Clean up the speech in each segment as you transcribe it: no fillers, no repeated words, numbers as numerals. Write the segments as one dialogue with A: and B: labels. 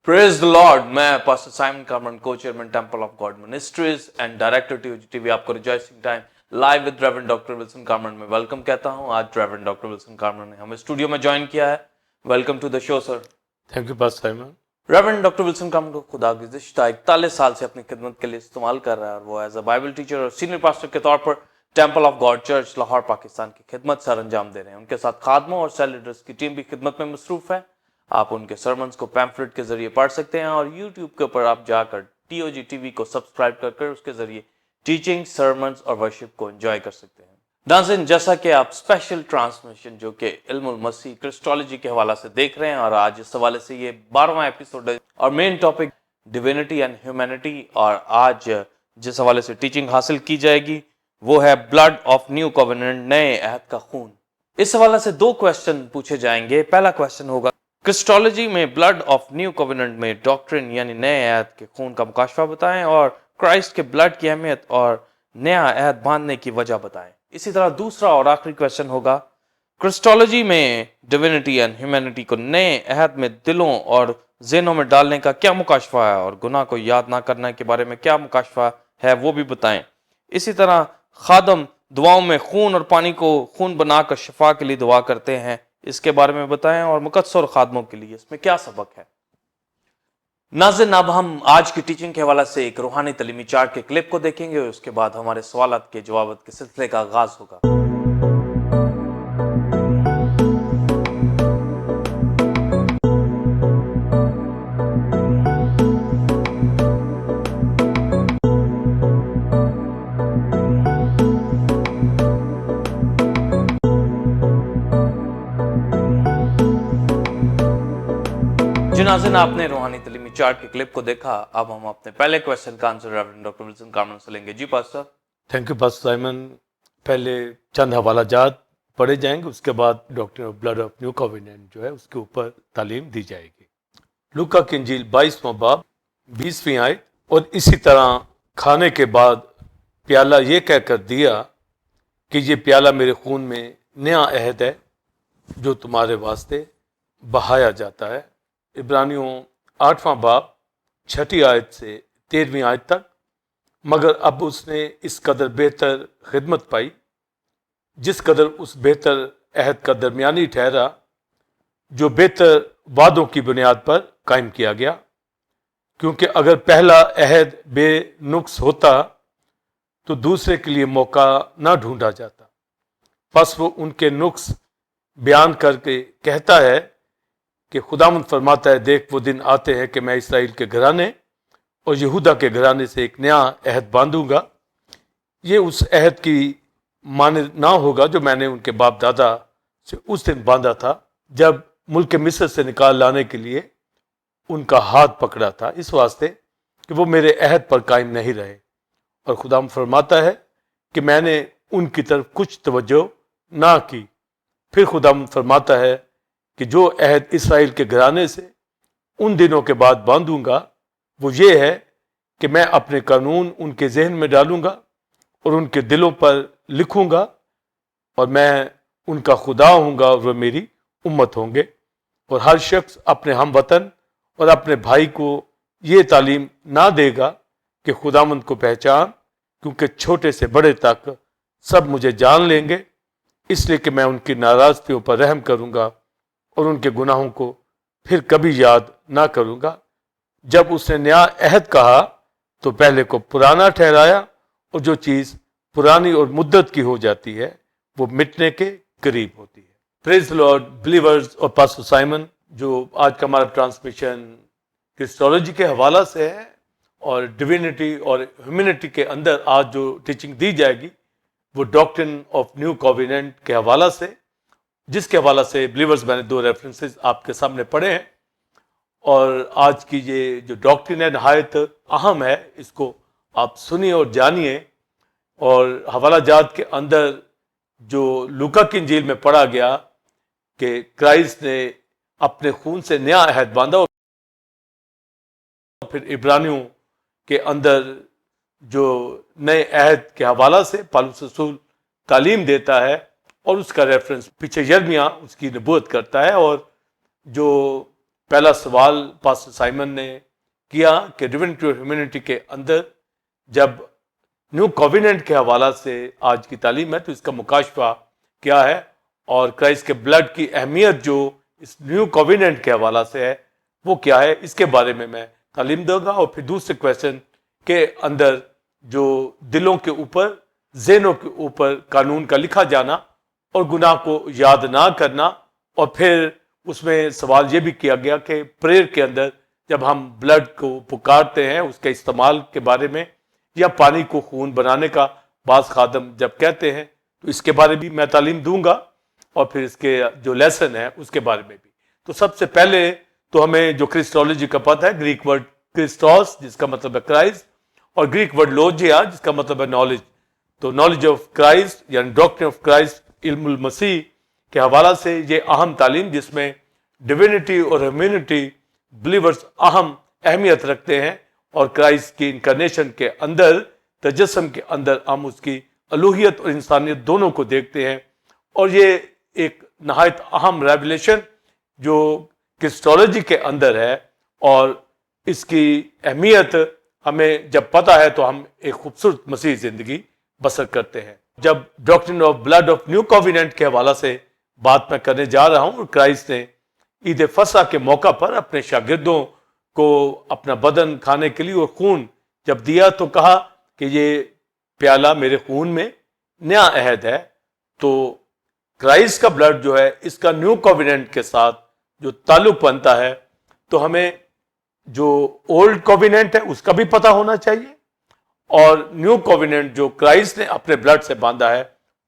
A: Praise the Lord. मैं pastor Simon Carmon, co chairman temple of God ministries and director TOG TV, आपको rejoicing time live with reverend doctor Wilson Carmon में welcome कहता हूं। आज reverend doctor Wilson Karman ने हमें studio में join किया है। Welcome to the show sir.
B: Thank you pastor Simon.
A: Reverend doctor Wilson Carman को खुदा की गुज़िश्ता 41 साल से अपनी खिदमत के लिए इस्तेमाल कर रहा है और वो एज अ बाइबल टीचर और सीनियर पास्टर के तौर पर temple of God church Lahore Pakistan की खिदमत सर अंजाम दे रहे हैं। उनके साथ खादमों और सेल लीडर्स की टीम भी खिदमत में मसरूफ है। आप उनके सरमन्स को पैम्फलेट के जरिए पढ़ सकते हैं और यूट्यूब के ऊपर आप जाकर टीओजी टीवी को सब्सक्राइब कर उसके जरिए टीचिंग, सरमन्स और वर्शिप को एंजॉय कर सकते हैं। नाज़रीन, जैसा कि आप स्पेशल ट्रांसमिशन जो कि इल्मुल मसीह क्रिस्टोलॉजी के हवाला से देख रहे हैं और आज इस हवाले से ये 12वां एपिसोड है और main topic divinity and humanity, और आज जिस हवाले से टीचिंग हासिल की जाएगी वो है ब्लड ऑफ न्यू कॉवेनेंट, नए अहद का खून। इस हवाले से 2 क्वेश्चन पूछे जाएंगे। पहला क्वेश्चन होगा, क्रिस्टोलॉजी में ब्लड ऑफ न्यू कॉवेनेंट में डॉक्ट्रिन यानी नए अहद के खून का मुकाशफा बताएं और क्राइस्ट के ब्लड की अहमियत और नया अहद बांधने की वजह बताएं। इसी तरह दूसरा और आखिरी क्वेश्चन होगा, क्रिस्टोलॉजी में डिविनिटी एंड ह्यूमैनिटी को नए अहद में दिलों और ज़हनों में डालने का क्या मुकाशफा है और गुनाह को याद ना करने के बारे में क्या मुकाशफा है वो भी बताएं। इसी तरह खादम दुआओं में खून और पानी को खून बनाकर शिफा के लिए दुआ करते हैं, इसके बारे में बताएं और मुकद्दस खादमों के लिए इसमें क्या सबक है। नाज़रीन, अब हम आज की टीचिंग के हवाले से एक रूहानी तलीमी चार्ट के क्लिप को देखेंगे और उसके बाद हमारे सवालात के जवाब के सिलसिले का आगाज होगा। नाज़रीन, आपने रूहानी तलीमी चार्ट के क्लिप को देखा। अब हम अपने पहले क्वेश्चन का answer reverend doctor Wilson Carmon से लेंगे। जी pastor.
B: Thank you pastor Simon. पहले चंद हवाला जात पढ़े जाएंगे, उसके बाद doctor of blood of new covenant जो है उसके ऊपर तालीम दी जाएगी। लूका की इंजील 22वां बाब 20वीं आयत, और इसी तरह खाने के बाद प्याला ये कहकर दिया कि ये प्याला मेरे खून में नया अहद है जो तुम्हारे वास्ते बहाया जाता है। इब्रानियों 8वां बाब 6ठी आयत से 13वीं आयत तक। मगर अब उसने इस कदर बेहतर खिदमत पाई जिस कदर उस बेहतर अहद का दरमियानी ठहरा जो बेहतर वादों की बुनियाद पर कायम किया गया, क्योंकि अगर पहला अहद बेनुक्स होता तो दूसरे के लिए मौका ना ढूंढा जाता। बस वो उनके नुक्स बयान करके कहता है कि खुदावंद फरमाता है, देख वो दिन आते हैं कि मैं इसराइल के घराने और यहूदा के घराने से एक नया अहद बांधूंगा। ये उस अहद की माने ना होगा जो मैंने उनके बाप दादा से उस दिन बांधा था जब मुल्क मिस्र से निकाल लाने के लिए उनका हाथ पकड़ा था, इस वास्ते कि वो मेरे अहद पर कायम नहीं रहे। और खुदावंद फरमाता है कि मैंने उनकी तरफ कुछ तवज्जो ना की। फिर खुदावंद फरमाता है कि जो अहद इसराइल के घराने से उन दिनों के बाद बांधूंगा वो ये है कि मैं अपने कानून उनके जहन में डालूंगा और उनके दिलों पर लिखूंगा, और मैं उनका खुदा हूँगा और वह मेरी उम्मत होंगे। और हर शख्स अपने हम वतन और अपने भाई को ये तालीम ना देगा कि खुदावंद को पहचान, क्योंकि छोटे से बड़े तक सब मुझे जान लेंगे, इसलिए कि मैं उनकी नाराजगियों पर रहम करूंगा और उनके गुनाहों को फिर कभी याद ना करूंगा। जब उसने नया अहद कहा तो पहले को पुराना ठहराया, और जो चीज़ पुरानी और मुद्दत की हो जाती है वो मिटने के करीब होती है। प्रेज द लॉर्ड बिलीवर्स और पास्टर साइमन, जो आज का हमारा ट्रांसमिशन क्रिस्टोलॉजी के हवाला से है और डिविनिटी और ह्यूमैनिटी के अंदर आज जो टीचिंग दी जाएगी वो डॉक्ट्रिन ऑफ न्यू कॉवेनेंट के हवाला से, जिसके हवाला से बिलीवर्स मैंने 2 रेफरेंसेस आपके सामने पढ़े हैं। और आज की ये जो डॉक्ट्रिन है नहायत अहम है, इसको आप सुनिए और जानिए। और हवाला जात के अंदर जो लूका की इंजील में पढ़ा गया कि क्राइस्ट ने अपने खून से नया अहद बांधा, और फिर इब्रानियों के अंदर जो नए अहद के हवाला से पौलुस रसूल तालीम देता है और उसका रेफरेंस पीछे यिर्मयाह उसकी नबूवत करता है। और जो पहला सवाल पास्टर साइमन ने किया कि डिविनिटी और ह्यूमैनिटी के अंदर जब न्यू कोविनेंट के हवाला से आज की तालीम है तो इसका मुकाशफा क्या है और क्राइस्ट के ब्लड की अहमियत जो इस न्यू कोविनेंट के हवाला से है वो क्या है, इसके बारे में मैं तालीम दूंगा। और फिर दूसरे क्वेश्चन के अंदर जो दिलों के ऊपर, ज़हनों के ऊपर कानून का लिखा जाना और गुनाह को याद ना करना, और फिर उसमें सवाल ये भी किया गया कि प्रेयर के अंदर जब हम ब्लड को पुकारते हैं उसके इस्तेमाल के बारे में, या पानी को खून बनाने का बाज़ खादम जब कहते हैं तो इसके बारे में भी मैं तालीम दूंगा, और फिर इसके जो लेसन है उसके बारे में भी। तो सबसे पहले तो हमें जो क्रिस्टोलॉजी का पता है, ग्रीक वर्ड क्रिस्टोस जिसका मतलब है क्राइस्ट, और ग्रीक वर्ड लोजिया जिसका मतलब है नॉलेज। तो नॉलेज ऑफ क्राइस्ट यानी डॉक्ट्रिन ऑफ क्राइस्ट, इल्मुल मसीह के हवाला से ये अहम तालीम जिसमें डिविनिटी और ह्यूमैनिटी बिलीवर्स अहम अहमियत रखते हैं, और क्राइस्ट की इनकारनेशन के अंदर, तजस्सुम के अंदर हम उसकी अलूहियत और इंसानियत दोनों को देखते हैं। और ये एक नहायत अहम रेवलेशन जो क्रिस्टोलॉजी के अंदर है, और इसकी अहमियत हमें जब पता है तो हम एक खूबसूरत मसीह जिंदगी बसर करते हैं। जब doctrine of blood of new covenant के हवाला से बात मैं करने जा रहा हूं, क्राइस्ट ने ईद फसह के मौका पर अपने शागिर्दों को अपना बदन खाने के लिए और खून जब दिया तो कहा कि ये प्याला मेरे खून में नया अहद है। तो क्राइस्ट का ब्लड जो है इसका न्यू कोविनेंट के साथ जो ताल्लुक बनता है, तो हमें जो ओल्ड कोविनेंट है उसका भी पता होना चाहिए, और न्यू कोविनेंट जो क्राइस्ट ने अपने ब्लड से बांधा है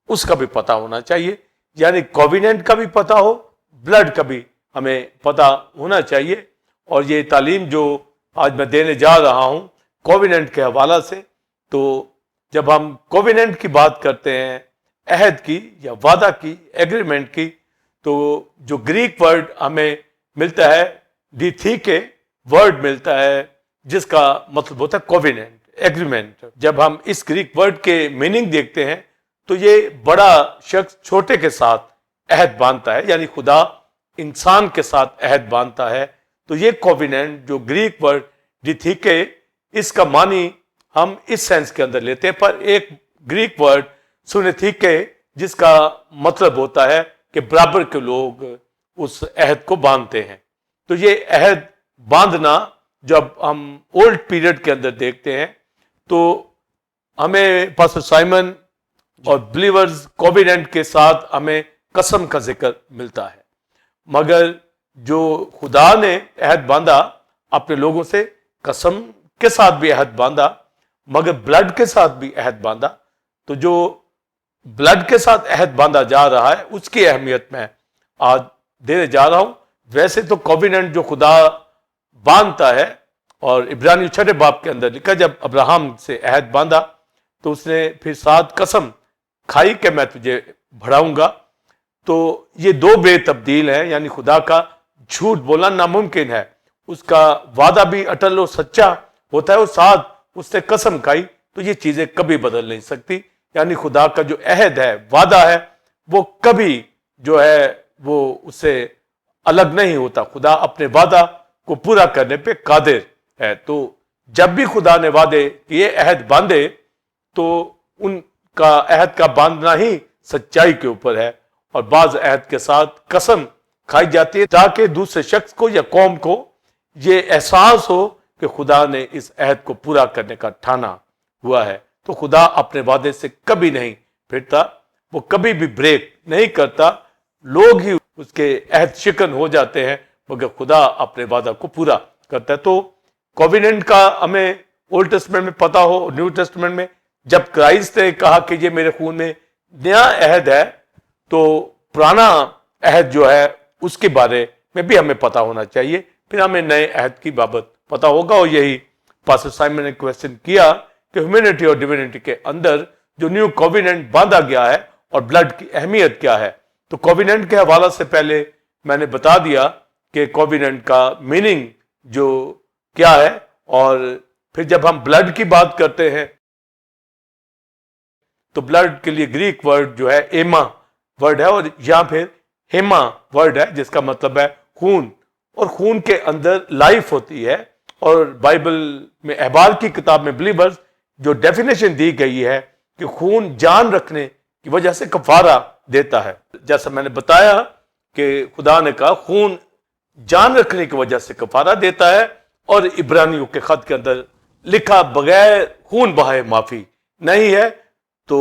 B: उसका भी पता होना चाहिए। यानी कोविनेंट का भी पता हो, ब्लड का भी हमें पता होना चाहिए। और ये तालीम जो आज मैं देने जा रहा हूं कोविनेंट के हवाला से, तो जब हम कोविनेंट की बात करते हैं, अहद की या वादा की, एग्रीमेंट की, तो जो ग्रीक वर्ड हमें मिलता है, डिथीके वर्ड मिलता है जिसका मतलब होता है कोविनेंट, एग्रीमेंट। जब हम इस ग्रीक वर्ड के मीनिंग देखते हैं तो ये बड़ा शख्स छोटे के साथ अहद बांधता है, यानी खुदा इंसान के साथ अहद बांधता है। तो ये कोविनेंट जो ग्रीक वर्ड डिथीके, इसका मानी हम इस सेंस के अंदर लेते हैं, पर एक ग्रीक वर्ड सुनेथिके जिसका मतलब होता है कि बराबर के लोग उस अहद को बांधते हैं। तो ये अहद बांधना जब हम ओल्ड पीरियड के अंदर देखते हैं तो हमें पास्टर साइमन और बिलीवर्स कोविनेंट के साथ हमें कसम का जिक्र मिलता है, मगर जो खुदा ने अहद बांधा अपने लोगों से, कसम के साथ भी अहद बांधा, मगर ब्लड के साथ भी अहद बांधा। तो जो ब्लड के साथ अहद बांधा जा रहा है उसकी अहमियत मैं आज देने जा रहा हूं। वैसे तो कोविनेंट जो खुदा बांधता है, और इब्रानी 6 बाब के अंदर लिखा जब अब्राहम से अहद बांधा तो उसने फिर 7 कसम खाई कि मैं तुझे बढ़ाऊंगा। तो ये 2 बेतब्दील हैं, यानी खुदा का झूठ बोलना नामुमकिन है, उसका वादा भी अटल और सच्चा होता है, और साथ उसने कसम खाई, तो ये चीजें कभी बदल नहीं सकती। यानी खुदा का जो अहद है, वादा है, वो कभी जो है वो उससे अलग नहीं होता। खुदा अपने वादा को पूरा करने पे कादिर है। तो जब भी खुदा ने वादे ये अहद बांधे तो उनका अहद का बांधना ही सच्चाई के ऊपर है, और बाज अहद के साथ कसम खाई जाती है ताकि दूसरे शख्स को या कौम को ये एहसास हो कि खुदा ने इस अहद को पूरा करने का ठाना हुआ है। तो खुदा अपने वादे से कभी नहीं फिरता, वो कभी भी ब्रेक नहीं करता। लोग ही उसके अहद शिकन हो जाते हैं, मगर खुदा अपने वादा को पूरा करता है। तो कोविनेंट का हमें ओल्ड टेस्टमेंट में पता हो, न्यू टेस्टमेंट में जब क्राइस्ट ने कहा कि ये मेरे खून में नया अहद है, तो पुराना अहद जो है उसके बारे में भी हमें पता होना चाहिए, फिर हमें नए अहद की बाबत पता होगा। और यही पास्टर साइमन ने क्वेश्चन किया कि ह्यूमैनिटी और डिविनिटी के अंदर जो न्यू कोविनेंट बांधा गया है और ब्लड की अहमियत क्या है। तो कोविनेंट के हवाला से पहले मैंने बता दिया कि कोविनेंट का मीनिंग जो क्या है, और फिर जब हम ब्लड की बात करते हैं तो ब्लड के लिए ग्रीक वर्ड जो है एमा वर्ड है, और यहां फिर हेमा वर्ड है जिसका मतलब है खून। اور خون کے اندر لائف ہوتی ہے. اور بائبل میں احبار کی کتاب میں بلیورز جو ڈیفینیشن دی گئی ہے کہ خون جان رکھنے کی وجہ سے کفارہ دیتا ہے. جیسا میں نے بتایا کہ خدا نے کہا خون جان رکھنے کی وجہ سے کفارہ دیتا ہے, اور عبرانیوں کے خط کے اندر لکھا بغیر خون بہائے معافی نہیں ہے. تو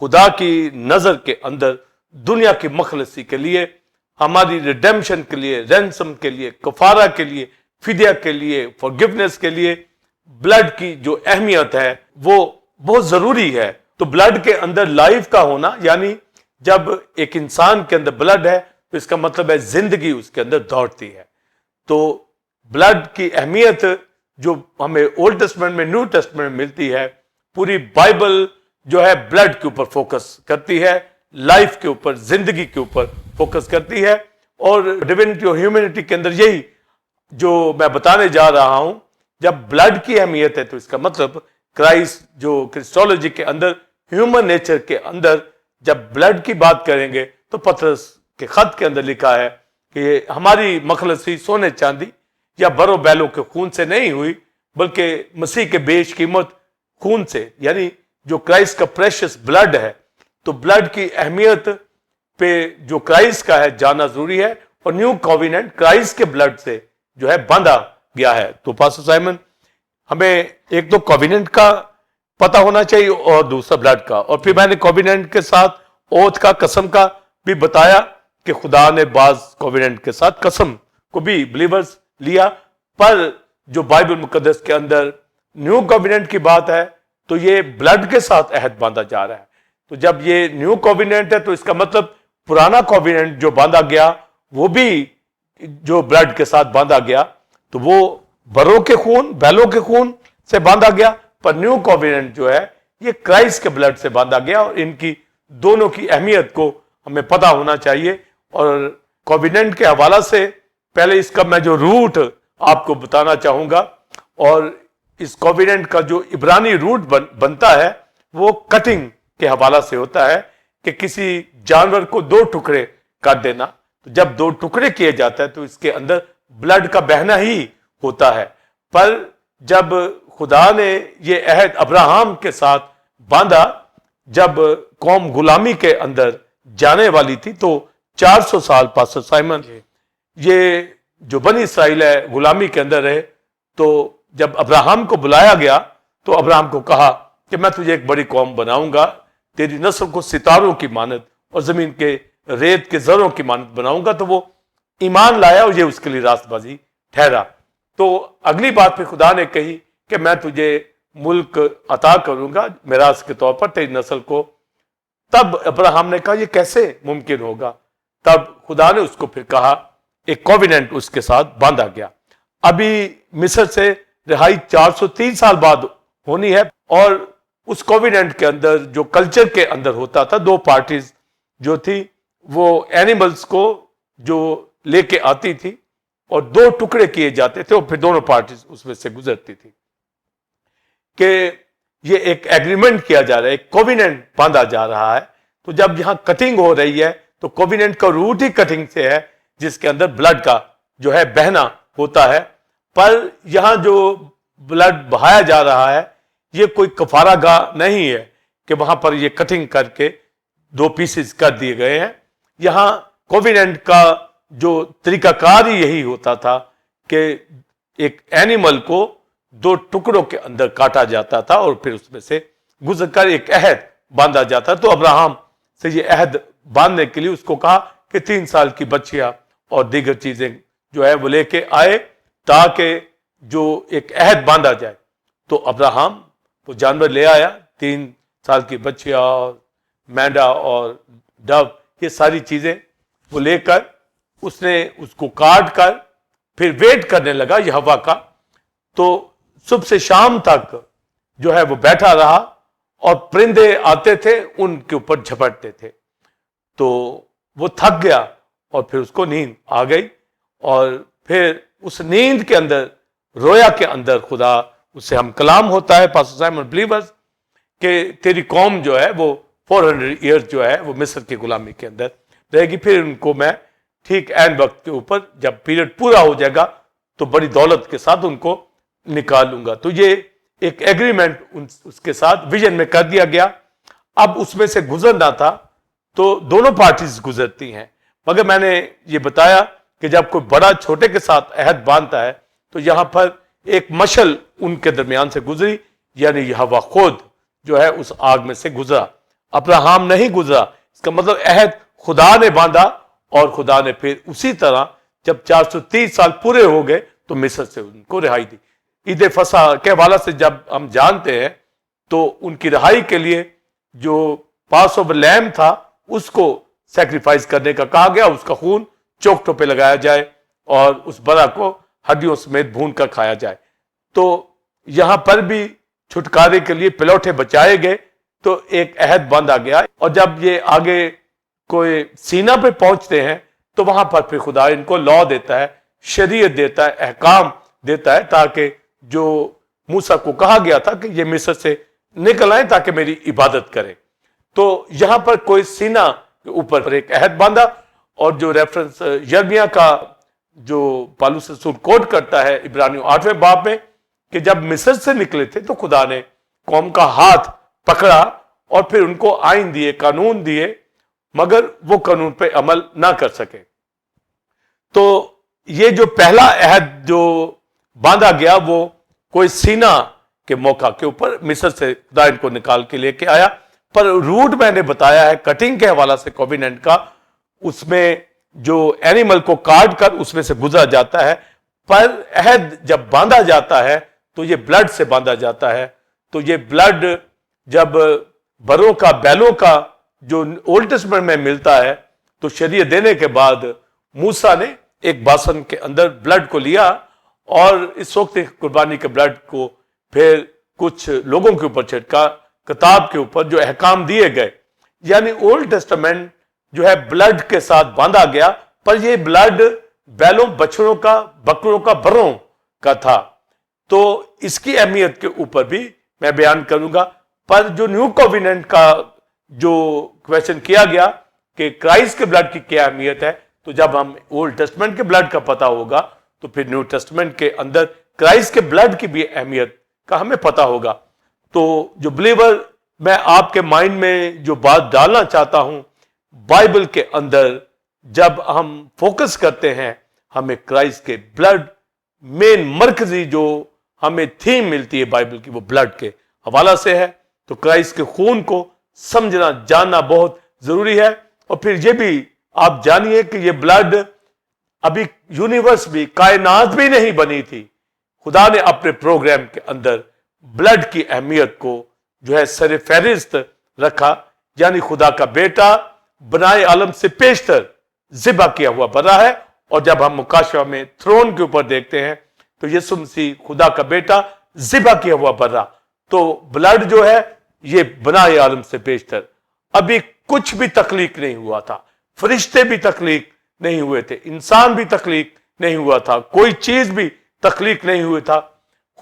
B: خدا کی نظر کے اندر دنیا کی مخلصی کے لیے, ہماری ریڈیمشن کے لیے, رینسم کے لیے, کفارہ کے لیے, فدیہ کے لیے, فارگیونیس کے لیے بلڈ کی جو اہمیت ہے وہ بہت ضروری ہے. تو بلڈ کے اندر لائف کا ہونا, یعنی جب ایک انسان کے اندر بلڈ ہے تو اس کا مطلب ہے زندگی اس کے اندر دوڑتی ہے. تو بلڈ کی اہمیت جو ہمیں اولڈ ٹیسٹمنٹ میں, نیو ٹیسٹمنٹ میں ملتی ہے, پوری بائبل جو ہے بلڈ کے اوپر فوکس کرتی ہے, لائف کے اوپر, زندگی کے اوپر فوکس کرتی ہے. اور ڈیوینٹی اور ہیومینٹی کے اندر یہی جو میں بتانے جا رہا ہوں, جب بلڈ کی اہمیت ہے تو اس کا مطلب کرائسٹ جو کرسٹولوجی کے اندر, ہیومن نیچر کے اندر جب بلڈ کی بات کریں گے تو پطرس کے خط کے اندر لکھا ہے کہ ہماری مخلصی سونے چاندی یا برو بیلوں کے خون سے نہیں ہوئی, بلکہ مسیح کے بیش قیمت خون سے, یعنی جو کرائسٹ کا پریشس بلڈ ہے. تو بلڈ کی اہمیت پہ جو کرائسٹ کا ہے جاننا ضروری ہے, اور نیو کوویننٹ کرائسٹ کے بلڈ سے جو ہے باندھا گیا ہے. تو پاسٹر سائمن, ہمیں ایک تو کوویننٹ کا پتا ہونا چاہیے اور دوسرا بلڈ کا, اور پھر میں نے کوویننٹ کے ساتھ اوتھ کا, قسم کا بھی بتایا کہ خدا نے بعض کوویننٹ کے ساتھ قسم کو بھی بلیورز لیا, پر جو بائبل مقدس کے اندر نیو کوویننٹ کی بات ہے تو یہ بلڈ کے ساتھ عہد باندھا جا رہا ہے. تو جب یہ نیو کوویننٹ ہے تو اس کا مطلب پرانا کوویننٹ جو باندھا گیا وہ بھی جو بلڈ کے ساتھ باندھا گیا تو وہ بروں کے خون, بیلوں کے خون سے باندھا گیا, پر نیو کوویننٹ جو ہے یہ کرائسٹ کے بلڈ سے باندھا گیا. اور ان کی دونوں کی اہمیت کو ہمیں پتا ہونا چاہیے. اور کوویننٹ کے حوالہ سے پہلے اس کا میں جو روٹ آپ کو بتانا چاہوں گا, اور اس کوویننٹ کا جو عبرانی روٹ بنتا ہے وہ کٹنگ کے حوالہ سے ہوتا ہے کہ کسی جانور کو دو ٹکڑے کر دینا. تو جب دو ٹکڑے کیے جاتے ہیں تو اس کے اندر بلڈ کا بہنا ہی ہوتا ہے. پر جب خدا نے یہ عہد ابراہم کے ساتھ باندھا, جب قوم غلامی کے اندر جانے والی تھی, تو 400 سال پاسٹر سائمن یہ جو بنی اسرائیل ہے غلامی کے اندر رہے. تو جب ابراہم کو بلایا گیا تو ابراہم کو کہا کہ میں تجھے ایک بڑی قوم بناؤں گا, تیری نسل کو ستاروں کی مانند اور زمین کے ریت کے ذروں کی مانند بناؤں گا. تو وہ ایمان لایا اور یہ اس کے لیے راست بازی ٹھہرا. تو اگلی بات پہ خدا نے کہی کہ میں تجھے ملک عطا کروں گا میراث کے طور پر تیری نسل کو. تب ابراہم نے کہا یہ کیسے ممکن ہوگا؟ تب خدا نے اس کو پھر کہا, ایک کوویننٹ اس کے ساتھ باندھا گیا. ابھی مصر سے رہائی 430 سال بعد ہونی ہے, اور اس کوویننٹ کے اندر جو کلچر کے اندر ہوتا تھا, دو پارٹیز جو تھی وہ اینیملز کو جو لے کے آتی تھی اور دو ٹکڑے کیے جاتے تھے, اور پھر دونوں پارٹیز اس میں سے گزرتی تھی. کہ یہ ایک ایگریمنٹ کیا جا رہا ہے, ایک کوویننٹ باندھا جا رہا ہے. تو جب یہاں کٹنگ ہو رہی ہے تو کوویننٹ کا روٹ ہی کٹنگ سے ہے, جس کے اندر بلڈ کا جو ہے بہنا ہوتا ہے. پر یہاں جو بلڈ بہایا جا رہا ہے یہ کوئی کفارہ گاہ نہیں ہے کہ وہاں پر یہ کٹنگ کر کے دو پیسز کر دیے گئے ہیں. یہاں کوویننٹ کا جو طریقہ کار ہی یہی ہوتا تھا کہ ایک اینیمل کو دو ٹکڑوں کے اندر کاٹا جاتا تھا اور پھر اس میں سے گزر کر ایک عہد باندھا جاتا. تو ابراہم سے یہ عہد باندھنے کے لیے اس کو کہا کہ 3 سال کی بچیاں اور دیگر چیزیں جو ہے وہ لے کے آئے تاکہ جو ایک عہد باندھا جائے. تو ابراہم وہ جانور لے آیا, 3 سال کی بچیاں اور مینڈا اور ڈو, یہ ساری چیزیں وہ لے کر اس نے اس کو کاٹ کر پھر ویٹ کرنے لگا یہوہ کا. تو صبح سے شام تک جو ہے وہ بیٹھا رہا اور پرندے آتے تھے ان کے اوپر جھپٹتے تھے. تو وہ تھک گیا اور پھر اس کو نیند آ گئی, اور پھر اس نیند کے اندر, رویا کے اندر خدا اس سے ہم کلام ہوتا ہے پاسٹر سائمن بلیورز کہ تیری قوم جو ہے وہ 400 ایئر جو ہے وہ مصر کی غلامی کے اندر رہے گی, پھر ان کو میں ٹھیک عین وقت کے اوپر جب پیریڈ پورا ہو جائے گا تو بڑی دولت کے ساتھ ان کو نکال لوں گا. تو یہ ایک ایگریمنٹ اس کے ساتھ ویژن میں کر دیا گیا. اب اس میں سے گزرنا تھا تو دونوں پارٹیز گزرتی ہیں، مگر میں نے یہ بتایا کہ جب کوئی بڑا چھوٹے کے ساتھ عہد باندھتا ہے تو یہاں پر ایک مشل ان کے درمیان سے گزری، یعنی ہوا خود جو ہے اس آگ میں سے گزرا، ابراہم نہیں گزرا. اس کا مطلب عہد خدا نے باندھا اور خدا نے پھر اسی طرح جب 430 سال پورے ہو گئے تو مصر سے ان کو رہائی دی. عید فصح کے حوالے سے جب ہم جانتے ہیں تو ان کی رہائی کے لیے جو پاس اوور لیمب تھا اس کو سیکریفائز کرنے کا کہا گیا، اس کا خون چوکٹوں پہ لگایا جائے اور اس برا کو ہڈیوں سمیت بھون کر کھایا جائے. تو یہاں پر بھی چھٹکارے کے لیے پلوٹے بچائے گئے تو ایک عہد باندھا گیا. اور جب یہ آگے کوئی سینا پہ پہنچتے ہیں تو وہاں پر پھر خدا ان کو لا دیتا ہے، شریعت دیتا ہے، احکام دیتا ہے، تاکہ جو موسیٰ کو کہا گیا تھا کہ یہ مصر سے نکل آئیں تاکہ میری عبادت کریں. تو یہاں پر کوئی سینا کے اوپر ایک عہد باندھا. اور جو ریفرنس یرمیہ کا جو پالوس رسول کوٹ کرتا ہے عبرانیوں 8ویں باب میں کہ جب مصر سے نکلے تھے تو خدا نے قوم کا ہاتھ پکڑا اور پھر ان کو آئین دیے، قانون دیے، مگر وہ قانون پہ عمل نہ کر سکے. تو یہ جو پہلا عہد جو باندھا گیا وہ کوئی سینا کے موقع کے اوپر مصر سے خدا ان کو نکال کے لے کے آیا. پر روٹ میں نے بتایا ہے کٹنگ کے حوالہ سے کوویننٹ کا، اس میں جو اینیمل کو کاٹ کر اس میں سے گزرا جاتا ہے، پر عہد جب باندھا جاتا ہے تو یہ بلڈ سے باندھا جاتا ہے. تو یہ بلڈ جب بروں کا، بیلوں کا جو اولڈ ٹیسٹمنٹ میں ملتا ہے تو شریعت دینے کے بعد موسیٰ نے ایک باسن کے اندر بلڈ کو لیا اور اس وقت قربانی کے بلڈ کو پھر کچھ لوگوں کے اوپر چھڑکا، کتاب کے اوپر جو احکام دیے گئے. یعنی اولڈ ٹیسٹمنٹ جو ہے بلڈ کے ساتھ باندھا گیا، پر یہ بلڈ بیلوں، بچڑوں کا، بکروں کا، بروں کا تھا. تو اس کی اہمیت کے اوپر بھی میں بیان کروں گا. پر جو نیو کوویننٹ کا جو کویسچن کیا گیا کہ کرائسٹ کے بلڈ کی کیا اہمیت ہے، تو جب ہم اولڈ ٹیسٹمنٹ کے بلڈ کا پتہ ہوگا تو پھر نیو ٹیسٹمنٹ کے اندر کرائسٹ کے بلڈ کی بھی اہمیت کا ہمیں پتہ ہوگا. تو جو بلیور، میں آپ کے مائنڈ میں جو بات ڈالنا چاہتا ہوں، بائبل کے اندر جب ہم فوکس کرتے ہیں ہمیں کرائسٹ کے بلڈ، مین مرکزی جو ہمیں تھیم ملتی ہے بائبل کی وہ بلڈ کے حوالہ سے ہے. تو کرائسٹ کے خون کو سمجھنا، جاننا بہت ضروری ہے. اور پھر یہ بھی آپ جانیے کہ یہ بلڈ ابھی یونیورس بھی، کائنات بھی نہیں بنی تھی، خدا نے اپنے پروگرام کے اندر بلڈ کی اہمیت کو جو ہے سر فہرست رکھا. یعنی خدا کا بیٹا بنائے عالم سے پیشتر ذبح کیا ہوا برا ہے. اور جب ہم مکاشفہ میں تھرون کے اوپر دیکھتے ہیں تو یسوع مسیح خدا کا بیٹا ذبح کیا ہوا برا. تو بلڈ جو ہے یہ بنائے عالم سے پیشتر. ابھی کچھ بھی تخلیق نہیں ہوا تھا، فرشتے بھی تخلیق نہیں ہوئے تھے، انسان بھی تخلیق نہیں ہوا تھا، کوئی چیز بھی تخلیق نہیں ہوئی تھا.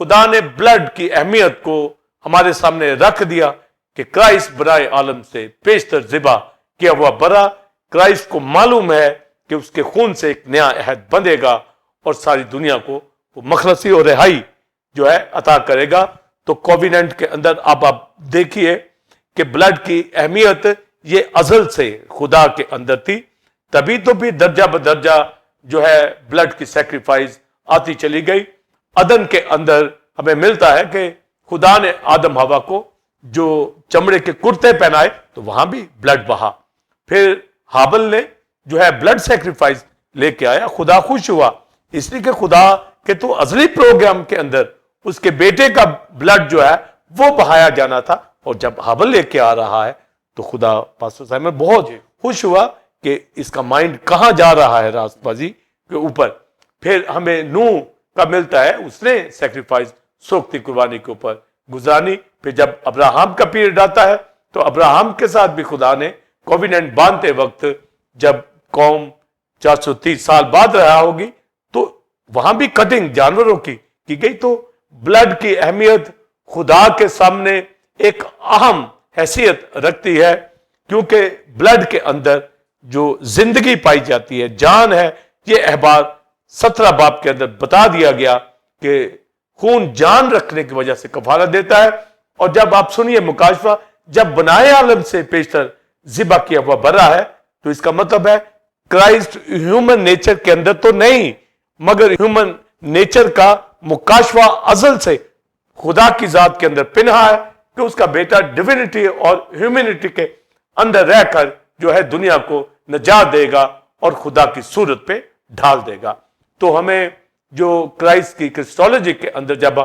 B: خدا نے بلڈ کی اہمیت کو ہمارے سامنے رکھ دیا کہ کرائسٹ برائے عالم سے پیشتر ذبح کیا ہوا برا. کرائسٹ کو معلوم ہے کہ اس کے خون سے ایک نیا عہد بندھے گا اور ساری دنیا کو وہ مخلصی اور رہائی جو ہے عطا کرے گا. تو کوویننٹ کے اندر اب آپ دیکھیے کہ بلڈ کی اہمیت یہ ازل سے خدا کے اندر تھی. تبھی تو بھی درجہ بدرجہ جو ہے بلڈ کی سیکریفائز آتی چلی گئی. عدن کے اندر ہمیں ملتا ہے کہ خدا نے آدم ہوا کو جو چمڑے کے کرتے پہنائے تو وہاں بھی بلڈ بہا. پھر ہابل نے جو ہے بلڈ سیکریفائز لے کے آیا. خدا خوش ہوا اس لیے کہ خدا کے تو ازلی پروگرام کے اندر اس کے بیٹے کا بلڈ جو ہے وہ بہایا جانا تھا. اور جب ہابل لے کے آ رہا ہے تو خدا پاسٹر صاحب میں بہت خوش ہوا کہ اس کا مائنڈ کہاں جا رہا ہے راست بازی کے اوپر. پھر ہمیں نوح کا ملتا ہے، اس نے سیکریفائز سوکھتی قربانی کے اوپر گزارانی. پھر جب ابراہم کا پیریڈ آتا ہے تو ابراہم کے ساتھ بھی خدا نے کوویننٹ باندھتے وقت جب قوم 430 سال بعد رہا ہوگی تو وہاں بھی کٹنگ جانوروں کی گئی. تو بلڈ کی اہمیت خدا کے سامنے ایک اہم حیثیت رکھتی ہے، کیونکہ بلڈ کے اندر जो जिंदगी पाई जाती है, जान है, ये अहबार 17 बाब के अंदर बता दिया गया कि खून जान रखने की वजह से कफारा देता है। और जब आप सुनिए मुकाशफा, जब बनाए आलम से पेशतर ज़िबा किया हुआ बरा है, तो इसका मतलब है क्राइस्ट ह्यूमन नेचर के अंदर तो नहीं, मगर ह्यूमन नेचर का मुकाशफा अजल से खुदा की जात के अंदर पिन्हा है कि उसका बेटा डिविनिटी और ह्यूमैनिटी के अंदर रहकर जो है दुनिया को नजात देगा और खुदा की सूरत पे ढाल देगा। तो हमें जो क्राइस्ट की क्रिस्टोलॉजी के अंदर जब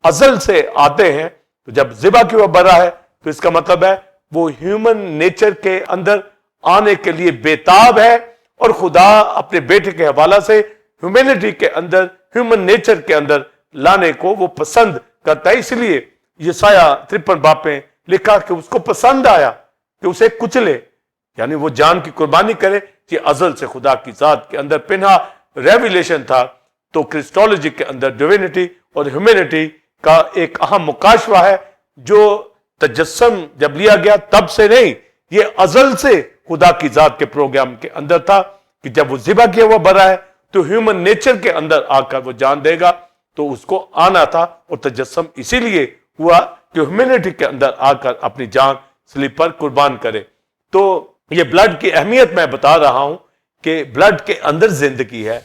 B: अजल से आते हैं, तो जब ज़िबा की हुआ बरा है, तो इसका मतलब है वो ह्यूमन नेचर के अंदर आने के लिए बेताब है और खुदा अपने बेटे के हवाला से ह्यूमैनिटी के अंदर, ह्यूमन नेचर के अंदर लाने को वो पसंद करता है। इसलिए यशाया 53 बाब में लिखा कि उसको पसंद आया कि उसे कुचले, यानी वो जान की कुर्बानी करे। कि अजल से खुदा की जात के अंदर पिन्हा रेविलेशन था। तो क्रिस्टोलॉजी के अंदर डिविनिटी और ह्यूमैनिटी का एक अहम मुकाशवा है, जो तजस्सम जब लिया गया तब से नहीं, ये अजल से खुदा की जात के प्रोग्राम के अंदर था कि जब वो ज़िबा किया हुआ बरा है तो ह्यूमन नेचर के अंदर आकर वो जान देगा। तो उसको आना था और तजस्सम इसीलिए हुआ कि ह्यूमैनिटी के अंदर आकर अपनी जान सलीब पर कुर्बान करे। तो ये ब्लड की अहमियत मैं बता रहा हूं कि ब्लड के अंदर जिंदगी है,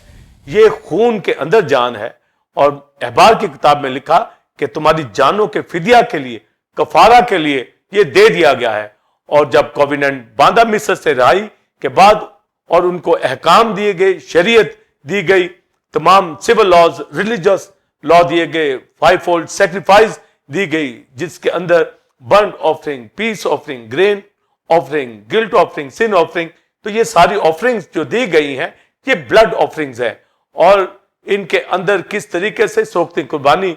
B: ये खून के अंदर जान है। और अहबार की किताब में लिखा कि तुम्हारी जानों के फिदिया के लिए, कफारा के लिए ये दे दिया गया है। और जब कोविनेंट बांधा मिस्र से रहाई के बाद और उनको अहकाम दिए गए, शरीयत दी गई, तमाम सिविल लॉज, रिलीजियस लॉ दिए गए, 5 फोल्ड सेक्रीफाइस दी गई, जिसके अंदर burn offering, peace offering, grain offering, guilt offering, sin offering, तो ये सारी ऑफरिंग्स जो दी गई हैं ये ब्लड ऑफरिंग्स है। और इनके अंदर किस तरीके से सोख्ती कुर्बानी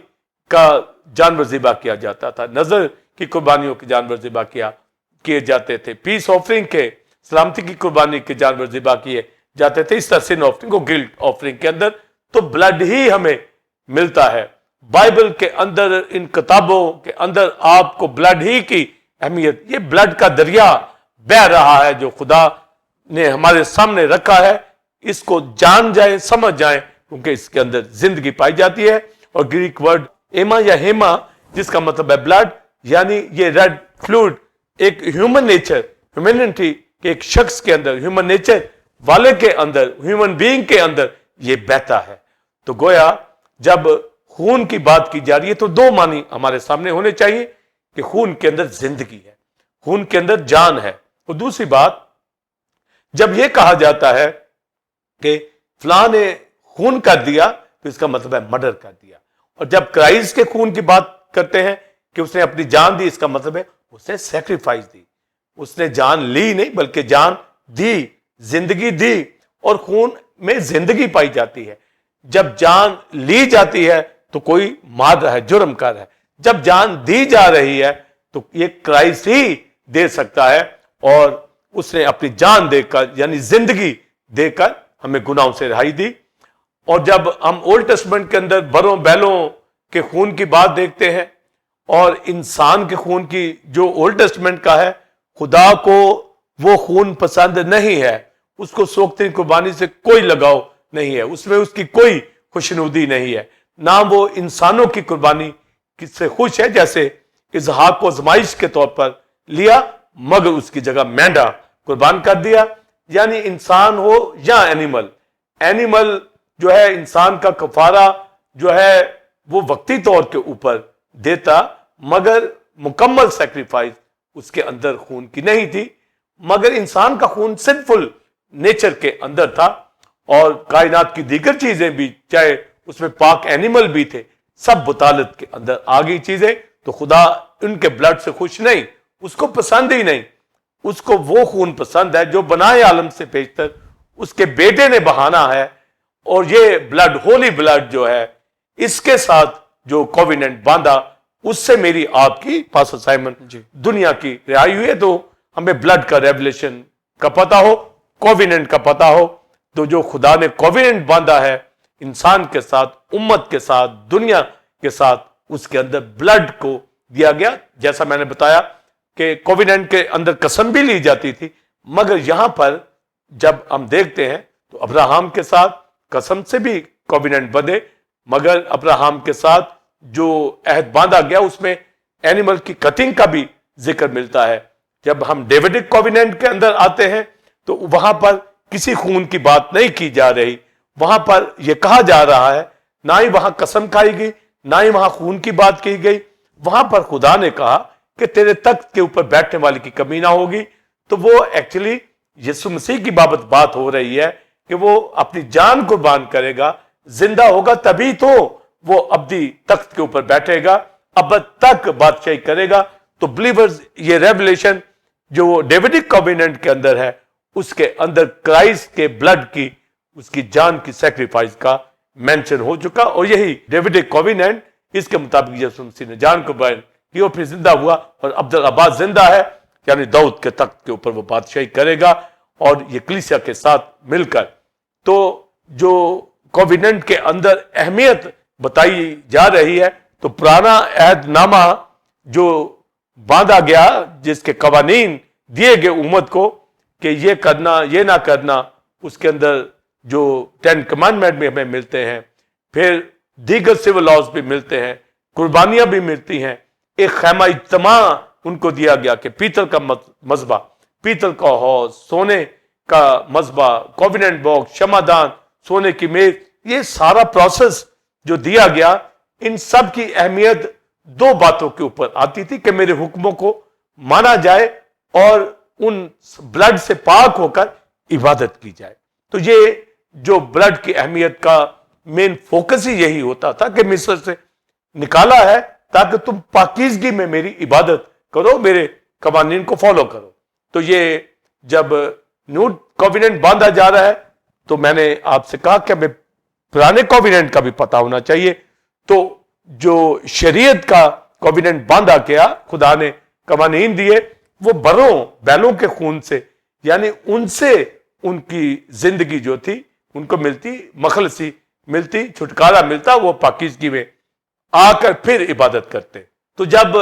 B: का जानवर ज़िबा किया जाता था, नजर की कुर्बानियों के जानवर ज़िबा किए जाते थे, पीस ऑफरिंग के, सलामती की कुर्बानी के जानवर ज़िबा किए जाते थे, इस तरह सिन ऑफरिंग और गिल्ट ऑफरिंग के अंदर तो ब्लड ही हमें मिलता है। बाइबल के अंदर, इन किताबों के अंदर आपको ब्लड ही की अहमियत, ये ब्लड का दरिया बह रहा है जो खुदा ने हमारे सामने रखा है, इसको जान जाए, समझ जाए, क्योंकि इसके अंदर जिंदगी पाई जाती है। और ग्रीक वर्ड एमा या हेमा, जिसका मतलब है ब्लड, यानी ये रेड फ्लूइड एक ह्यूमन नेचर, ह्यूमैनिटी के एक शख्स के अंदर, ह्यूमन नेचर वाले के अंदर, ह्यूमन बीइंग के अंदर ये बहता है। तो गोया जब खून की बात की जा रही है तो दो मानी हमारे सामने होने चाहिए कि खून के अंदर जिंदगी है, खून के अंदर जान है। और दूसरी बात, जब यह कहा जाता है कि फलां ने खून कर दिया, तो इसका मतलब है मर्डर कर दिया। और जब क्राइस्ट के खून की बात करते हैं कि उसने अपनी जान दी, इसका मतलब है उसने सैक्रिफाइस दी, उसने जान ली नहीं बल्कि जान दी, जिंदगी दी। और खून में जिंदगी पाई जाती है। जब जान ली जाती है तो कोई मार रहा है, जुर्म कर रहा है। जब जान दी जा रही है तो ये क्राइस्ट ही दे सकता है, और उसने अपनी जान देकर, यानी जिंदगी देकर हमें गुनाहों से रिहाई दी। और जब हम ओल्ड टेस्टमेंट के अंदर बरों बैलों के खून की बात देखते हैं और इंसान के खून की, जो ओल्ड टेस्टमेंट का है, खुदा को वो खून पसंद नहीं है, उसको सोख्ती कुर्बानी से कोई लगाव नहीं है, उसमें उसकी कोई खुशनुदी नहीं है, ना वो इंसानों की कुर्बानी से खुश है, जैसे इसहाक को आजमाइश के तौर पर लिया मगर उसकी जगह मेंढा कुर्बान कर दिया। यानी इंसान हो या एनिमल जो है इंसान का कफारा जो है वो वक्ती तौर के ऊपर देता, मगर मुकम्मल सैक्रिफाइस उसके अंदर खून की नहीं थी। मगर इंसान का खून सिंफुल नेचर के अंदर था, और कायनात की दीगर चीजें भी, चाहे उसमें पाक एनिमल भी थे, सब बुतालत के अंदर आ गई चीजें। तो खुदा उनके ब्लड से खुश नहीं, उसको पसंद ही नहीं। उसको वो खून पसंद है जो बनाए आलम से पेशतर उसके बेटे ने बहाना है। और ये ब्लड, होली ब्लड जो है, इसके साथ जो कोविनेंट बांधा, उससे मेरी आपकी पास्टर साइमन दुनिया की रिहाई हुई है। तो हमें ब्लड का रेवलेशन का पता हो, कोविनेंट का पता हो। तो जो खुदा ने कोविनेंट बांधा है इंसान के साथ, उम्मत के साथ, दुनिया के साथ, उसके अंदर ब्लड को दिया गया। जैसा मैंने बताया कि कोविनेंट के अंदर कसम भी ली जाती थी, मगर यहां पर جب ہم دیکھتے ہیں تو ابراہم کے ساتھ قسم سے بھی کووننٹ بندے، مگر ابراہم کے ساتھ جو عہد باندھا گیا اس میں اینیمل کی کٹنگ کا بھی ذکر ملتا ہے۔ جب ہم ڈیوڈک کووننٹ کے اندر آتے ہیں تو وہاں پر کسی خون کی بات نہیں کی جا رہی، وہاں پر یہ کہا جا رہا ہے، نہ ہی وہاں قسم کھائی گئی، نہ ہی وہاں خون کی بات کی گئی۔ وہاں پر خدا نے کہا کہ تیرے تخت کے اوپر بیٹھنے والے کی کمی نہ ہوگی۔ تو وہ ایکچولی یسوع مسیح کی بابت بات ہو رہی ہے کہ وہ اپنی جان قربان کرے گا، زندہ ہوگا، تبھی تو وہ ابدی تخت کے اوپر بیٹھے گا، ابد تک بادشاہی کرے گا۔ تو بلیورز، یہ ریولیشن جو ڈیوڈک کووننٹ کے اندر ہے، اس کے اندر کرائسٹ کے بلڈ کی، اس کی جان کی سیکریفائس کا مینشن ہو چکا، اور یہی ڈیوڈک کووننٹ، اس کے مطابق یسوع مسیح نے جان کو بیان کی اور پھر زندہ ہوا، اور عبدالآباد زندہ ہے، یعنی داؤد کے تخت کے اوپر وہ بادشاہی کرے گا، اور یہ کلیسیا کے ساتھ مل کر۔ تو جو کووننٹ کے اندر اہمیت بتائی جا رہی ہے، تو پرانا عہد نامہ جو باندھا گیا، جس کے قوانین دیے گئے امت کو کہ یہ کرنا، یہ نہ کرنا، اس کے اندر جو 10 کمانڈمنٹ میں ہمیں ملتے ہیں، پھر دیگر سول لاز بھی ملتے ہیں، قربانیاں بھی ملتی ہیں، ایک خیمہ اجتماع ان کو دیا گیا کہ پیتل کا مذبح، پیتل کا حوض، سونے کا مذبح، کووننٹ باکس، شمعدان، سونے کی میز، یہ سارا پروسیس جو دیا گیا، ان سب کی اہمیت دو باتوں کے اوپر آتی تھی کہ میرے حکموں کو مانا جائے اور ان بلڈ سے پاک ہو کر عبادت کی جائے۔ تو یہ جو بلڈ کی اہمیت کا مین فوکس ہی یہی ہوتا تھا کہ مصر سے نکالا ہے تاکہ تم پاکیزگی میں میری عبادت کرو، میرے قوانین کو فالو کرو۔ تو یہ جب نیو کووننٹ باندھا جا رہا ہے، تو میں نے آپ سے کہا کہ ہمیں پرانے کووننٹ کا بھی پتہ ہونا چاہیے۔ تو جو شریعت کا کووننٹ باندھا گیا، خدا نے قوانین دیے، وہ بروں بیلوں کے خون سے، یعنی ان سے ان کی زندگی جو تھی ان کو ملتی، مخلصی ملتی، چھٹکارا ملتا، وہ پاکیزگی میں آ کر پھر عبادت کرتے۔ تو جب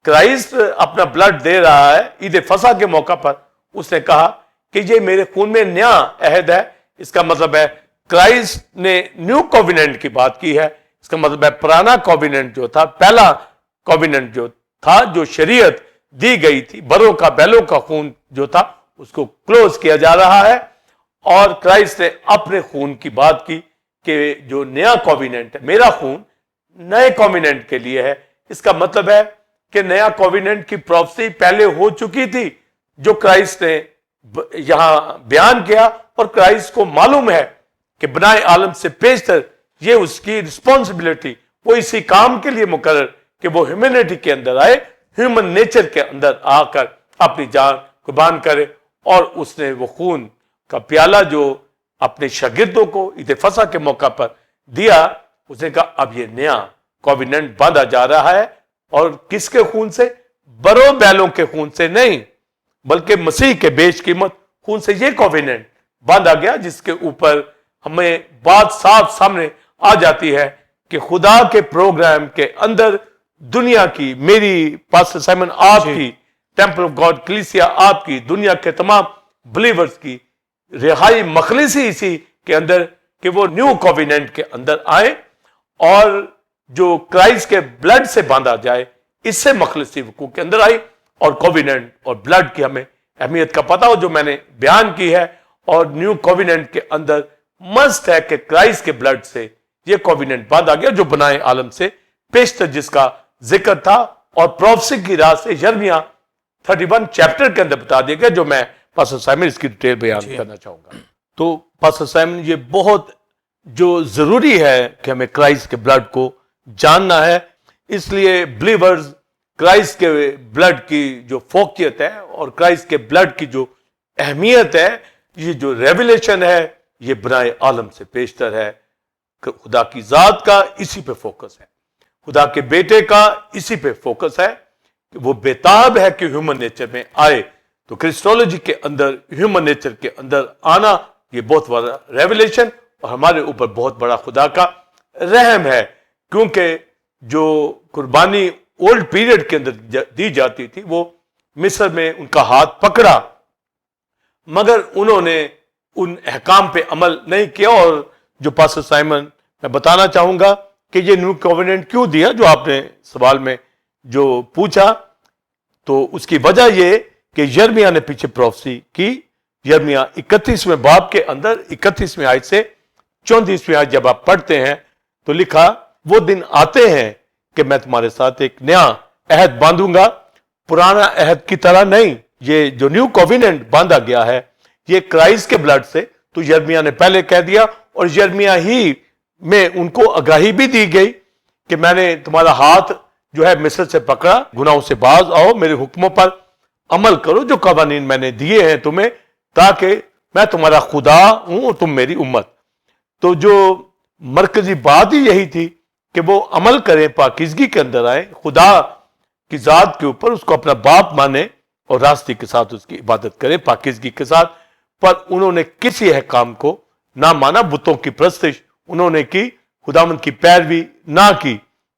B: کرائسٹ اپنا بلڈ دے رہا ہے عید فصح کے موقع پر، اس نے کہا کہ یہ میرے خون میں نیا عہد ہے۔ اس کا مطلب ہے کرائسٹ نے نیو کووننٹ کی بات کی ہے۔ اس کا مطلب ہے پرانا کووننٹ جو تھا، پہلا کووننٹ جو تھا، جو شریعت دی گئی تھی، بروں کا بیلوں کا خون جو تھا، اس کو کلوز کیا جا رہا ہے، اور کرائسٹ نے اپنے خون کی بات کی کہ جو نیا کووننٹ ہے، میرا خون نئے کووننٹ کے لیے ہے۔ اس کا مطلب ہے کہ نیا کووننٹ کی پروفیسی پہلے ہو چکی تھی، جو کرائسٹ نے یہاں بیان کیا، اور کرائسٹ کو معلوم ہے کہ بنائے عالم سے پیشتر یہ اس کی رسپانسبلٹی، وہ اسی کام کے لیے مقرر کہ وہ ہیومینٹی کے اندر آئے، ہیومن نیچر کے اندر آ کر اپنی جان قربان کرے، اور اس نے وہ خون کا پیالہ جو اپنے شاگردوں کو عید فصح کے موقع پر دیا، اس نے کہا اب یہ نیا کووننٹ باندھا جا رہا ہے، اور کس کے خون سے؟ بروں بیلوں کے خون سے نہیں، بلکہ مسیح کے بیش قیمت خون سے یہ کووننٹ باندھا گیا، جس کے اوپر ہمیں بات صاف سامنے آ جاتی ہے کہ خدا کے پروگرام کے اندر دنیا کی، میری پاسٹر سائمن آپ کی، ٹیمپل آف گاڈ کلیسیا آپ کی، دنیا کے تمام بلیورز کی رہائی مخلصی اسی کے اندر کہ وہ نیو کووننٹ کے اندر آئیں، اور جو کرائسٹ کے بلڈ سے باندھا جائے، اس سے مخلصی وقوع کے اندر آئی، اور کووننٹ اور بلڈ کی ہمیں اہمیت کا پتہ ہو جو میں نے بیان کی ہے۔ اور نیو کووننٹ کے اندر مسٹ ہے کہ کرائسٹ کے بلڈ سے یہ کووننٹ باندھا گیا، جو بنائے عالم سے پیشتر جس کا ذکر تھا، اور پروفیسی کی راہ سے یرمیہ 31 چیپٹر کے اندر بتا دیا گیا، جو میں پاسٹر سائمن اس کی ڈیٹیل بیان کرنا چاہوں گا۔ تو پاسٹر سائمن، یہ بہت جو ضروری ہے کہ ہمیں کرائسٹ کے بلڈ کو جاننا ہے، اس لیے بلیورز کرائسٹ کے بلڈ کی جو فوقیت ہے اور کرائسٹ کے بلڈ کی جو اہمیت ہے، یہ جو ریولیشن ہے، یہ بنائے عالم سے پیشتر ہے۔ خدا کی ذات کا اسی پہ فوکس ہے، خدا کے بیٹے کا اسی پہ فوکس ہے کہ وہ بےتاب ہے کہ ہیومن نیچر میں آئے۔ تو کرسٹولوجی کے اندر ہیومن نیچر کے اندر آنا یہ بہت بڑا ریولیشن، اور ہمارے اوپر بہت بڑا خدا کا رحم ہے، کیونکہ جو قربانی اولڈ پیریڈ کے اندر دی جاتی تھی، وہ مصر میں ان کا ہاتھ پکڑا، مگر انہوں نے ان احکام پہ عمل نہیں کیا. اور جو پاسٹر سائمن میں بتانا چاہوں گا کہ یہ نیو کووننٹ کیوں دیا, جو آپ نے سوال میں جو پوچھا, تو اس کی وجہ یہ کہ یرمیہ نے پیچھے پروفیسی کی. یرمیہ 31ویں باب کے اندر 31ویں آیت سے 34ویں آیت جب آپ پڑھتے ہیں تو لکھا, وہ دن آتے ہیں کہ میں تمہارے ساتھ ایک نیا عہد باندھوں گا, پرانا عہد کی طرح نہیں. یہ جو نیو کووننٹ باندھا گیا ہے یہ کرائسٹ کے بلڈ سے, تو یرمیہ نے پہلے کہہ دیا, اور یرمیہ ہی میں ان کو آگاہی بھی دی گئی کہ میں نے تمہارا ہاتھ جو ہے مصر سے پکڑا, گناہوں سے باز آؤ, میرے حکموں پر عمل کرو جو قوانین میں نے دیے ہیں تمہیں, تاکہ میں تمہارا خدا ہوں اور تم میری امت. تو جو مرکزی بات ہی یہی تھی کہ وہ عمل کریں, پاکیزگی کے اندر آئیں, خدا کی ذات کے اوپر اس کو اپنا باپ مانے اور راستے کے ساتھ اس کی عبادت کریں پاکیزگی کے ساتھ. پر انہوں نے کسی احکام کو نہ مانا, بتوں کی پرستش انہوں نے کی, خداوند کی پیروی نہ کی.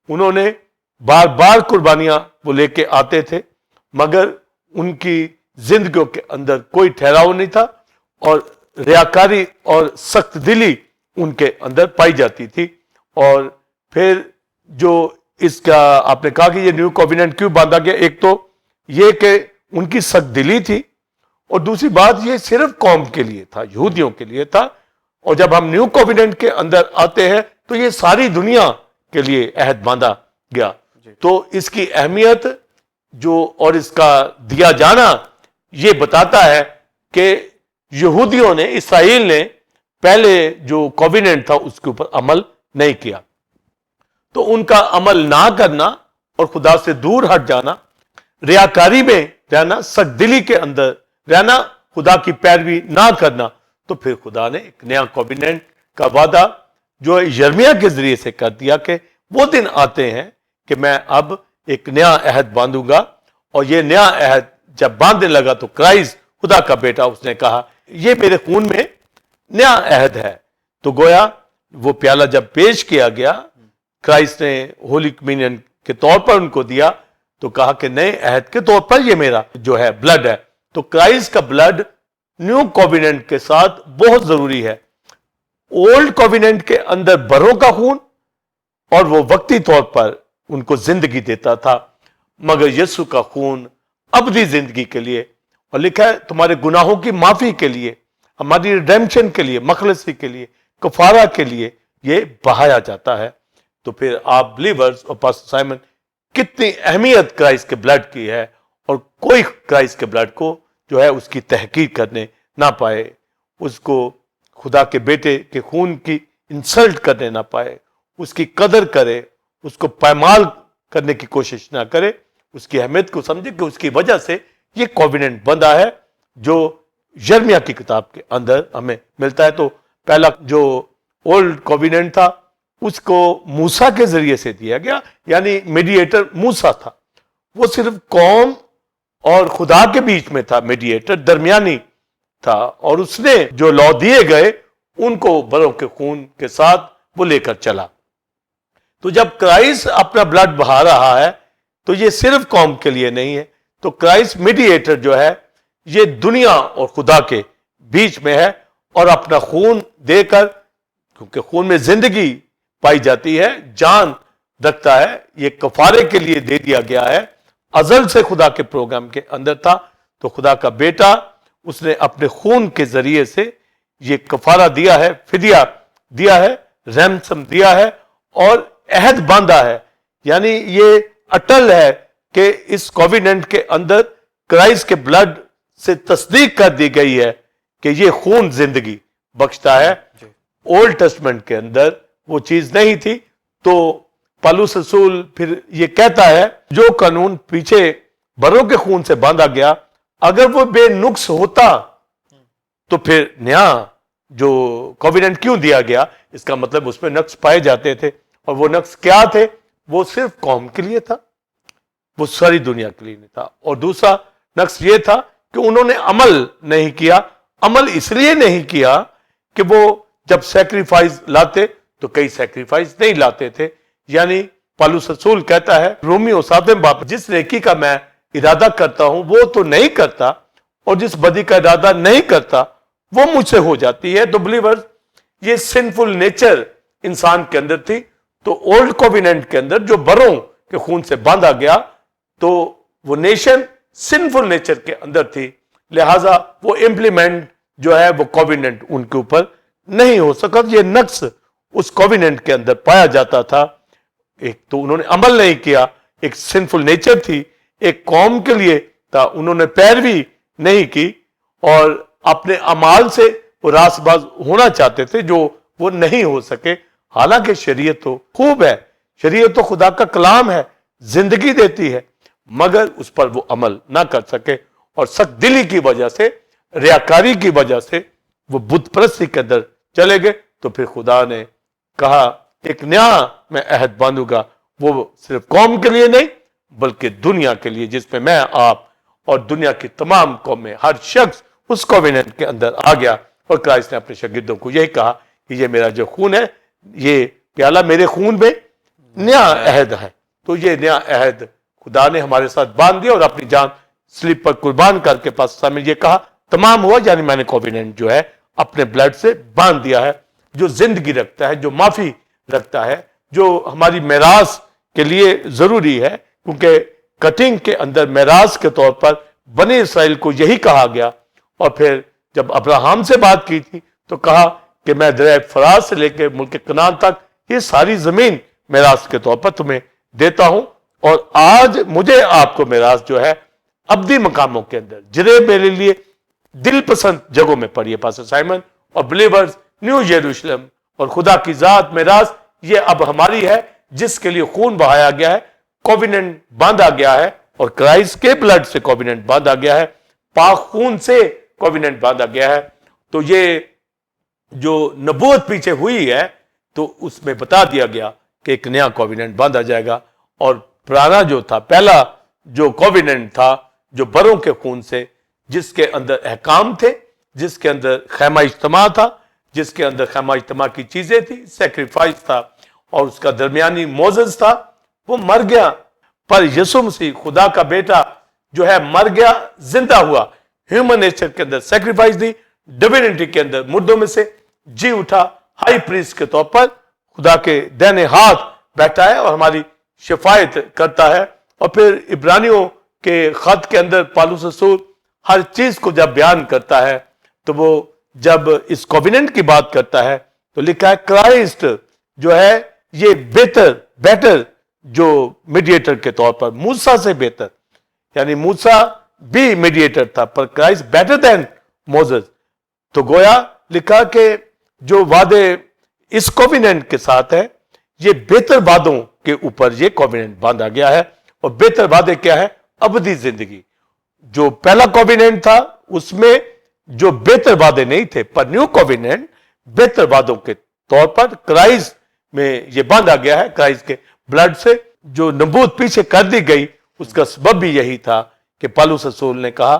B: انہوں نے بار بار قربانیاں وہ لے کے آتے تھے, مگر ان کی زندگیوں کے اندر کوئی ٹھہراؤ نہیں تھا, اور ریاکاری اور سخت دلی ان کے اندر پائی جاتی تھی. اور پھر جو اس کا آپ نے کہا کہ یہ نیو کووننٹ کیوں باندھا گیا, ایک تو یہ کہ ان کی سخت دلی تھی, اور دوسری بات یہ صرف قوم کے لیے تھا, یہودیوں کے لیے تھا. اور جب ہم نیو کووننٹ کے اندر آتے ہیں تو یہ ساری دنیا کے لیے عہد باندھا گیا. تو اس کی اہمیت جو اور اس کا دیا جانا یہ بتاتا ہے کہ یہودیوں نے, اسرائیل نے پہلے جو کووننٹ تھا اس کے اوپر عمل نہیں کیا. تو ان کا عمل نہ کرنا اور خدا سے دور ہٹ جانا, ریاکاری میں رہنا, سخت دلی کے اندر رہنا, خدا کی پیروی نہ کرنا, تو پھر خدا نے ایک نیا کووننٹ کا وعدہ جو یرمیہ کے ذریعے سے کر دیا کہ وہ دن آتے ہیں کہ میں اب ایک نیا عہد باندھوں گا. اور یہ نیا عہد جب باندھنے لگا تو کرائسٹ خدا کا بیٹا, اس نے کہا یہ میرے خون میں نیا عہد ہے. تو گویا وہ پیالہ جب پیش کیا گیا, کرائسٹ نے ہولی کمینین کے طور پر ان کو دیا, تو کہا کہ نئے عہد کے طور پر یہ میرا جو ہے بلڈ ہے. تو کرائسٹ کا بلڈ نیو کووننٹ کے ساتھ بہت ضروری ہے. اولڈ کووننٹ کے اندر بروں کا خون, اور وہ وقتی طور پر ان کو زندگی دیتا تھا, مگر یسوع کا خون ابدی زندگی کے لیے, اور لکھا ہے تمہارے گناہوں کی معافی کے لیے, ہماری ریڈیمپشن کے لیے, مخلصی کے لیے, کفارہ کے لیے یہ بہایا جاتا ہے. تو پھر آپ بلیورز اور پاسٹر سائمن کتنی اہمیت کرائسٹ کے بلڈ کی ہے, اور کوئی کرائسٹ کے بلڈ کو جو ہے اس کی تحقیق کرنے نہ پائے, اس کو خدا کے بیٹے کے خون کی انسلٹ کرنے نہ پائے, اس کی قدر کرے, اس کو پائمال کرنے کی کوشش نہ کرے, اس کی اہمیت کو سمجھے کہ اس کی وجہ سے یہ کووننٹ بندہ ہے جو یرمیہ کی کتاب کے اندر ہمیں ملتا ہے. تو پہلا جو اولڈ کووننٹ تھا اس کو موسیٰ کے ذریعے سے دیا گیا, یعنی میڈییٹر موسیٰ تھا, وہ صرف قوم اور خدا کے بیچ میں تھا, میڈییٹر درمیانی تھا, اور اس نے جو لا دیے گئے ان کو بروں کے خون کے ساتھ وہ لے کر چلا. تو جب کرائسٹ اپنا بلڈ بہا رہا ہے تو یہ صرف قوم کے لیے نہیں ہے, تو کرائسٹ میڈییٹر جو ہے یہ دنیا اور خدا کے بیچ میں ہے, اور اپنا خون دے کر, کیونکہ خون میں زندگی پائی جاتی ہے, جان رکھتا ہے, یہ کفارے کے لیے دے دیا گیا ہے, ازل سے خدا کے پروگرام کے اندر تھا. تو خدا کا بیٹا اس نے اپنے خون کے ذریعے سے یہ کفارہ دیا ہے, فدیہ دیا ہے, رینسم دیا ہے, اور عہد باندھا ہے. یعنی یہ اٹل ہے کہ اس کووننٹ کے اندر کرائسٹ کے بلڈ سے تصدیق کر دی گئی ہے کہ یہ خون زندگی بخشتا ہے. اولڈ ٹیسٹمنٹ کے اندر وہ چیز نہیں تھی. تو پالوس رسول پھر یہ کہتا ہے جو قانون پیچھے بروں کے خون سے باندھا گیا اگر وہ بے نقص ہوتا تو پھر نیا جو کووننٹ کیوں دیا گیا, اس کا مطلب اس میں نقص پائے جاتے تھے, اور وہ نقص کیا تھے؟ وہ صرف قوم کے لیے تھا, وہ ساری دنیا کے لیے نہیں تھا. اور دوسرا نقص یہ تھا کہ انہوں نے عمل نہیں کیا. عمل اس لیے نہیں کیا کہ وہ جب سیکریفائز لاتے تو کئی سیکریفائز نہیں لاتے تھے. یعنی پالوس رسول کہتا ہے رومیو 7 باب, جس نیکی کا میں ارادہ کرتا ہوں وہ تو نہیں کرتا, اور جس بدی کا ارادہ نہیں کرتا وہ مجھ سے ہو جاتی ہے. تو بلیورز یہ سنفل نیچر انسان کے اندر تھی. تو اولڈ کوویننٹ کے اندر جو بروں کے خون سے باندھا گیا تو وہ نیشن سنفل نیچر کے اندر تھی, لہذا وہ امپلیمنٹ جو ہے وہ کوویننٹ ان کے اوپر نہیں ہو سکا. یہ نقص اس کوویننٹ کے اندر پایا جاتا تھا. ایک تو انہوں نے عمل نہیں کیا, ایک سنفل نیچر تھی ایک قوم کے لیے تھا, انہوں نے پیروی نہیں کی اور اپنے اعمال سے وہ راست باز ہونا چاہتے تھے جو وہ نہیں ہو سکے. حالانکہ شریعت تو خوب ہے, شریعت تو خدا کا کلام ہے, زندگی دیتی ہے, مگر اس پر وہ عمل نہ کر سکے اور سخت دلی کی وجہ سے, ریاکاری کی وجہ سے وہ بت پرستی کے اندر چلے گئے. تو پھر خدا نے کہا ایک نیا میں عہد باندھوں گا, وہ صرف قوم کے لیے نہیں بلکہ دنیا کے لیے, جس میں میں آپ اور دنیا کی تمام قومیں ہر شخص اس کوویننٹ کے اندر آ گیا. اور کرائسٹ نے اپنے شاگردوں کو یہی کہا کہ یہ میرا جو خون ہے, یہ پیالہ میرے خون میں نیا عہد ہے. تو یہ نیا عہد خدا نے ہمارے ساتھ باندھ دیا اور اپنی جان سلیب پر قربان کر کے پاس میں یہ کہا تمام ہوا, یعنی میں نے کوویننٹ جو ہے اپنے بلڈ سے باندھ دیا ہے, جو زندگی رکھتا ہے, جو معافی رکھتا ہے, جو ہماری میراث کے لیے ضروری ہے. کیونکہ کٹنگ کے اندر میراث کے طور پر بنی اسرائیل کو یہی کہا گیا. اور پھر جب ابراہیم سے بات کی تھی تو کہا کہ میں دریا فرات سے لے کے ملک کنعان تک یہ ساری زمین میراث کے طور پر تمہیں دیتا ہوں. اور آج مجھے آپ کو میراث جو ہے ابدی مقاموں کے اندر جنہیں میرے لیے دل پسند جگہوں میں پڑھی ہے پاسٹر سائمن اور بلیورز, نیو یروشلم اور خدا کی ذات میراث یہ اب ہماری ہے, جس کے لیے خون بہایا گیا ہے, کوویننٹ باندھا گیا ہے اور کرائسٹ کے بلڈ سے کوویننٹ باندھا گیا ہے, پاک خون سے کوویننٹ باندھا گیا ہے. تو یہ جو نبوت پیچھے ہوئی ہے تو اس میں بتا دیا گیا کہ ایک نیا کوویننٹ باندھا جائے گا. اور پرانا جو تھا, پہلا جو کوویننٹ تھا جو بروں کے خون سے, جس کے اندر احکام تھے, جس کے اندر خیمہ اجتماع تھا, جس کے اندر خیمہ اجتماع کی چیزیں تھی, سیکریفائس تھا اور اس کا درمیانی موزز تھا, وہ مر گیا. پر یسوع مسیح خدا کا بیٹا جو ہے مر گیا, زندہ ہوا, ہیومن نیچر کے اندر سیکریفائس دی, ڈیوینٹی کے اندر مردوں میں سے جی اٹھا, ہائی پریسٹ کے طور پر خدا کے دائیں ہاتھ بیٹھا ہے اور ہماری شفاعت کرتا ہے. اور پھر عبرانیوں کے خط کے اندر پالوس رسول ہر چیز کو جب بیان کرتا ہے تو وہ جب اس کوویننٹ کی بات کرتا ہے تو لکھا ہے کرائسٹ جو ہے یہ بیٹر جو میڈیٹر کے طور پر موسیٰ سے بہتر, یعنی موسیٰ بھی میڈیٹر تھا پر کرائسٹ بیٹر دین موزز. تو گویا لکھا کہ جو وعدے اس کوویننٹ کے ساتھ ہے یہ بہتر وعدوں کے اوپر یہ کوویننٹ باندھا گیا ہے. اور بہتر وعدے کیا ہے؟ ابدی زندگی. جو پہلا کوویننٹ تھا اس میں جو بہتر وعدے نہیں تھے, پر نیو کوویننٹ بہتر وعدوں کے طور پر کرائسٹ میں یہ باندھا گیا ہے, کرائسٹ کے بلڈ سے. جو نبوت پیچھے کر دی گئی اس کا سبب بھی یہی تھا کہ پالوس رسول نے کہا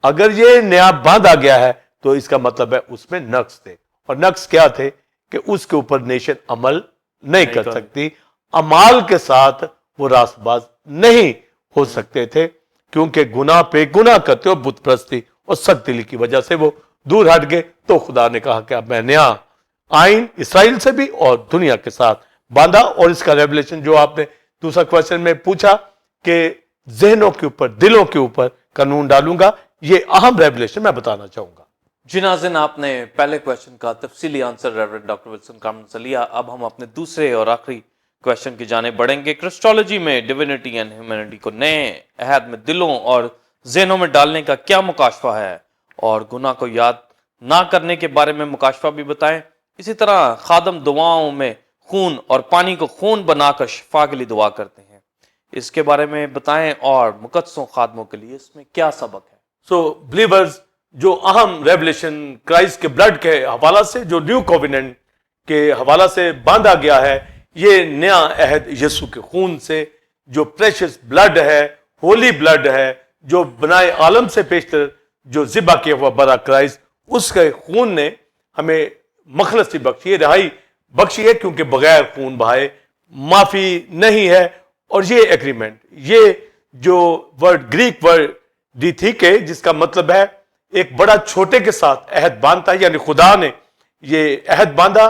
B: اگر یہ نیا باندھا گیا ہے تو اس کا مطلب ہے اس میں نقص تھے. اور نقص کیا تھے کہ اس کے اوپر نیشن عمل نہیں کر سکتی, امال کے ساتھ وہ راست باز نہیں ہو سکتے تھے, کیونکہ گناہ پہ گناہ کرتے ہو, بت پرستی اور سخت دلی کی وجہ سے وہ دور ہٹ گئے. تو خدا نے کہا کہ اب میں نیا آئین اسرائیل سے بھی اور دنیا کے ساتھ باندھا. اور اس کا ریولیشن جو آپ نے دوسرا کویسچن میں پوچھا کہ ذہنوں کے اوپر, دلوں کے اوپر قانون ڈالوں گا, یہ اہم ریولیشن میں بتانا چاہوں گا.
A: جی ناظرین, آپ نے پہلے کویسچن کا تفصیلی آنسر ریورنڈ ڈاکٹر ولسن کامرن سے لیا. اب ہم اپنے دوسرے اور آخری کویسچن کی جانب بڑھیں گے. کرسٹولوجی میں ڈیوینٹی اینڈ ہیومینٹی کو نئے عہد میں دلوں اور ذہنوں میں ڈالنے کا کیا مکاشفہ ہے, اور گناہ کو یاد نہ کرنے کے بارے میں مکاشفہ بھی بتائیں. اسی طرح خادم دعاؤں میں خون اور پانی کو خون بنا کر شفا کے لیے دعا کرتے ہیں, اس کے بارے میں بتائیں, اور مقدسوں خادموں کے لیے اس میں کیا سبق ہے.
B: سو بلیورز, جو اہم ریولیشن کرائسٹ کے بلڈ کے حوالہ سے, جو نیو کوویننٹ کے حوالہ سے باندھا گیا ہے, یہ نیا عہد یسوع کے خون سے, جو پریشس بلڈ ہے, ہولی بلڈ ہے, جو بنائے عالم سے پیشتر جو ذبح کیا ہوا برا کرائسٹ, اس کے خون نے ہمیں مخلصی بخشی ہے, رہائی بخشی ہے, کیونکہ بغیر خون بہائے معافی نہیں ہے. اور یہ ایگریمنٹ, یہ جو ورڈ گریک ورڈ ڈیتھیکے, جس کا مطلب ہے ایک بڑا چھوٹے کے ساتھ عہد باندھتا ہے، یعنی خدا نے یہ عہد باندھا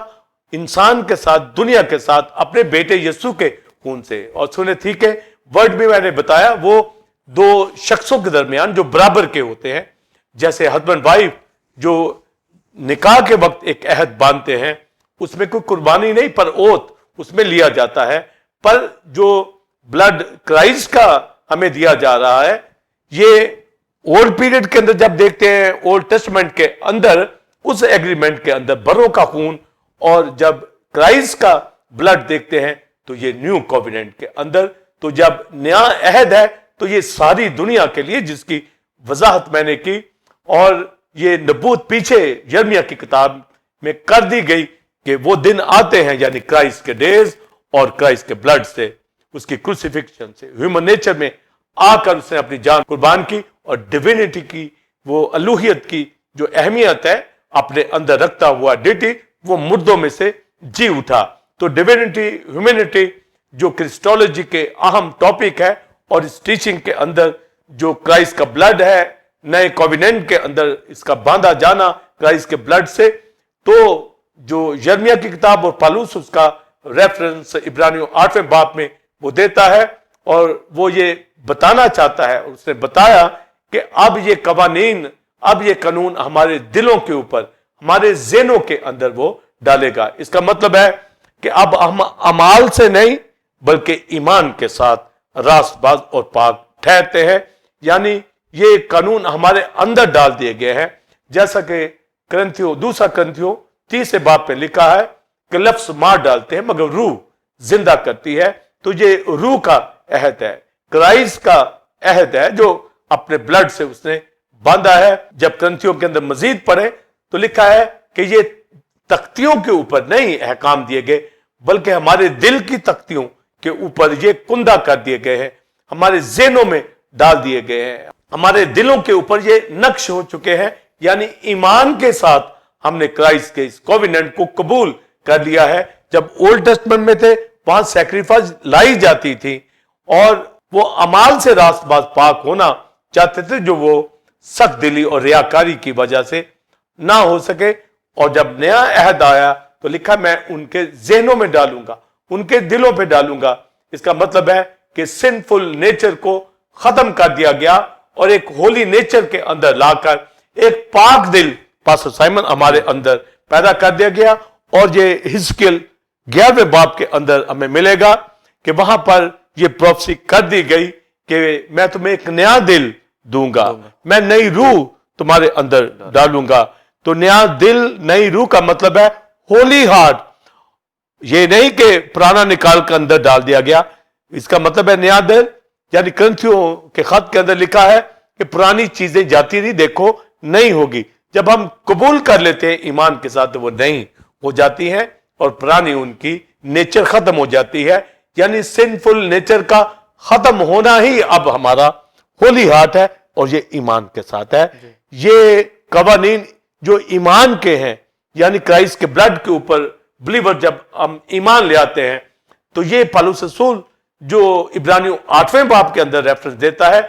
B: انسان کے ساتھ، دنیا کے ساتھ، اپنے بیٹے یسوع کے خون سے. اور سنیں ٹھیک ہے، ورڈ میں نے بتایا وہ دو شخصوں کے درمیان جو برابر کے ہوتے ہیں، جیسے ہسبینڈ وائف جو نکاح کے وقت ایک عہد باندھتے ہیں، اس میں کوئی قربانی نہیں پر اوت اس میں لیا جاتا ہے. پر جو بلڈ کرائسٹ کا ہمیں دیا جا رہا ہے، یہ اولڈ پیریڈ کے اندر جب دیکھتے ہیں، اولڈ ٹیسٹمنٹ کے اندر، اس ایگریمنٹ کے اندر بروں کا خون، اور جب کرائسٹ کا بلڈ دیکھتے ہیں تو یہ نیو کووننٹ کے اندر. تو جب نیا عہد ہے تو یہ ساری دنیا کے لیے، جس کی وضاحت میں نے کی، اور یہ نبوت پیچھے یرمیہ کی کتاب میں کر دی گئی کہ وہ دن آتے ہیں، یعنی کرائسٹ کے ڈیز اور کرائسٹ کے بلڈ سے، اس کی کروسیفکشن سے، ہیومن نیچر میں آ کر اس نے اپنی جان قربان کی، اور ڈیوینٹی کی، وہ الوہیت کی جو اہمیت ہے اپنے اندر رکھتا ہوا ڈیٹی، وہ مردوں میں سے جی اٹھا. تو ڈیوینٹی ہیومینٹی جو کرسٹولوجی کے اہم ٹاپک ہے، اور اس ٹیچنگ کے اندر جو کرائسٹ کا بلڈ ہے، نئے کووننٹ کے اندر اس کا باندھا جانا کرائسٹ کے بلڈ سے. تو جو یرمیہ کی کتاب اور پالوس اس کا ریفرنس عبرانیوں 8ویں باب میں وہ دیتا ہے، اور وہ یہ بتانا چاہتا ہے، اور اس نے بتایا کہ اب یہ قوانین، اب یہ قانون ہمارے دلوں کے اوپر، ہمارے ذہنوں کے اندر وہ ڈالے گا. اس کا مطلب ہے کہ اب ہم اعمال سے نہیں بلکہ ایمان کے ساتھ راست باز اور پاک ٹھہرتے ہیں. یعنی یہ قانون ہمارے اندر ڈال دیے گئے ہیں، جیسا کہ دوسرا کرنتھیوں 30 باب میں لکھا ہے کہ لفظ مار ڈالتے ہیں مگر روح زندہ کرتی ہے. تو یہ روح کا عہد ہے، کرائسٹ کا عہد ہے جو اپنے بلڈ سے اس نے باندھا ہے. جب کرنتھیوں کے اندر مزید پڑھیں تو لکھا ہے کہ یہ تختیوں کے اوپر نہیں احکام دیے گئے، بلکہ ہمارے دل کی تختیوں کے اوپر یہ کندہ کر دیے گئے ہیں، ہمارے ذہنوں میں ڈال دیے گئے ہیں، ہمارے دلوں کے اوپر یہ نقش ہو چکے ہیں. یعنی ایمان کے ساتھ ہم نے کرائسٹ کے اس کووننٹ کو قبول کر لیا ہے. جب اولڈ ٹیسٹمنٹ میں تھے وہاں سیکریفائس لائی جاتی تھی، اور وہ اعمال سے راست باز پاک ہونا چاہتے تھے، جو وہ سخت دلی اور ریاکاری کی وجہ سے نہ ہو سکے. اور جب نیا عہد آیا تو لکھا میں ان کے ذہنوں میں ڈالوں گا، ان کے دلوں پہ ڈالوں گا. اس کا مطلب ہے کہ سنفل نیچر کو ختم کر دیا گیا، اور ایک ہولی نیچر کے اندر لا کر ایک پاک دل پاسٹر سائمن ہمارے اندر پیدا کر دیا گیا. اور یہ حزقیل 11ویں باب کے اندر ہمیں ملے گا کہ وہاں پر یہ پروفیسی کر دی گئی کہ میں تمہیں ایک نیا دل دوں گا، میں نئی روح تمہارے اندر ڈالوں گا. تو نیا دل، نئی روح کا مطلب ہے ہولی ہارٹ. یہ نہیں کہ پرانا نکال کر اندر ڈال دیا گیا، اس کا مطلب ہے نیا دل. یعنی کرنتھیوں کے خط کے اندر لکھا ہے کہ پرانی چیزیں جاتی نہیں، دیکھو نہیں ہوگی. جب ہم قبول کر لیتے ہیں ایمان کے ساتھ تو وہ نہیں ہو جاتی ہیں، اور پرانی ان کی نیچر ختم ہو جاتی ہے. یعنی سنفل نیچر کا ختم ہونا ہی اب ہمارا ہولی ہارٹ ہے، اور یہ ایمان کے ساتھ ہے. یہ قوانین جو ایمان کے ہیں، یعنی کرائسٹ کے بلڈ کے اوپر بلیور جب ہم ایمان لے آتے ہیں، تو یہ پالوس رسول جو عبرانیوں 8ویں باب کے اندر ریفرنس دیتا ہے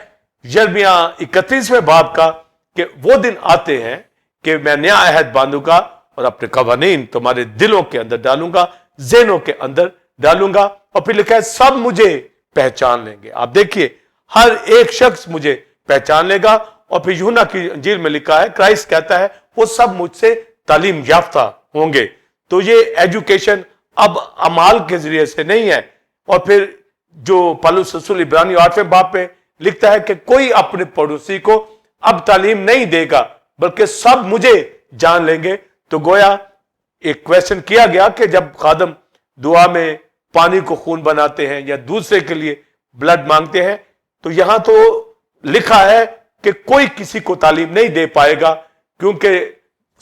B: یرمیہ 31ویں باب کا، کہ وہ دن آتے ہیں کہ میں نیا عہد باندھوں گا اور اپنے قوانین تمہارے دلوں کے اندر ڈالوں گا، ذہنوں کے اندر ڈالوں گا. اور پھر لکھا ہے سب مجھے پہچان لیں گے. آپ دیکھیے ہر ایک شخص مجھے پہچان لے گا. اور پھر یوحنا کی انجیل میں لکھا ہے، کرائسٹ کہتا ہے وہ سب مجھ سے تعلیم یافتہ ہوں گے. تو یہ ایجوکیشن اب اعمال کے ذریعے سے نہیں ہے. اور پھر جو پالوس رسول عبرانیوں 8ویں باب میں لکھتا ہے کہ کوئی اپنے پڑوسی کو اب تعلیم نہیں دے گا بلکہ سب مجھے جان لیں گے. تو گویا ایک کویسچن کیا گیا کہ جب خادم دعا میں پانی کو خون بناتے ہیں یا دوسرے کے لیے بلڈ مانگتے ہیں، تو یہاں تو لکھا ہے کہ کوئی کسی کو تعلیم نہیں دے پائے گا، کیونکہ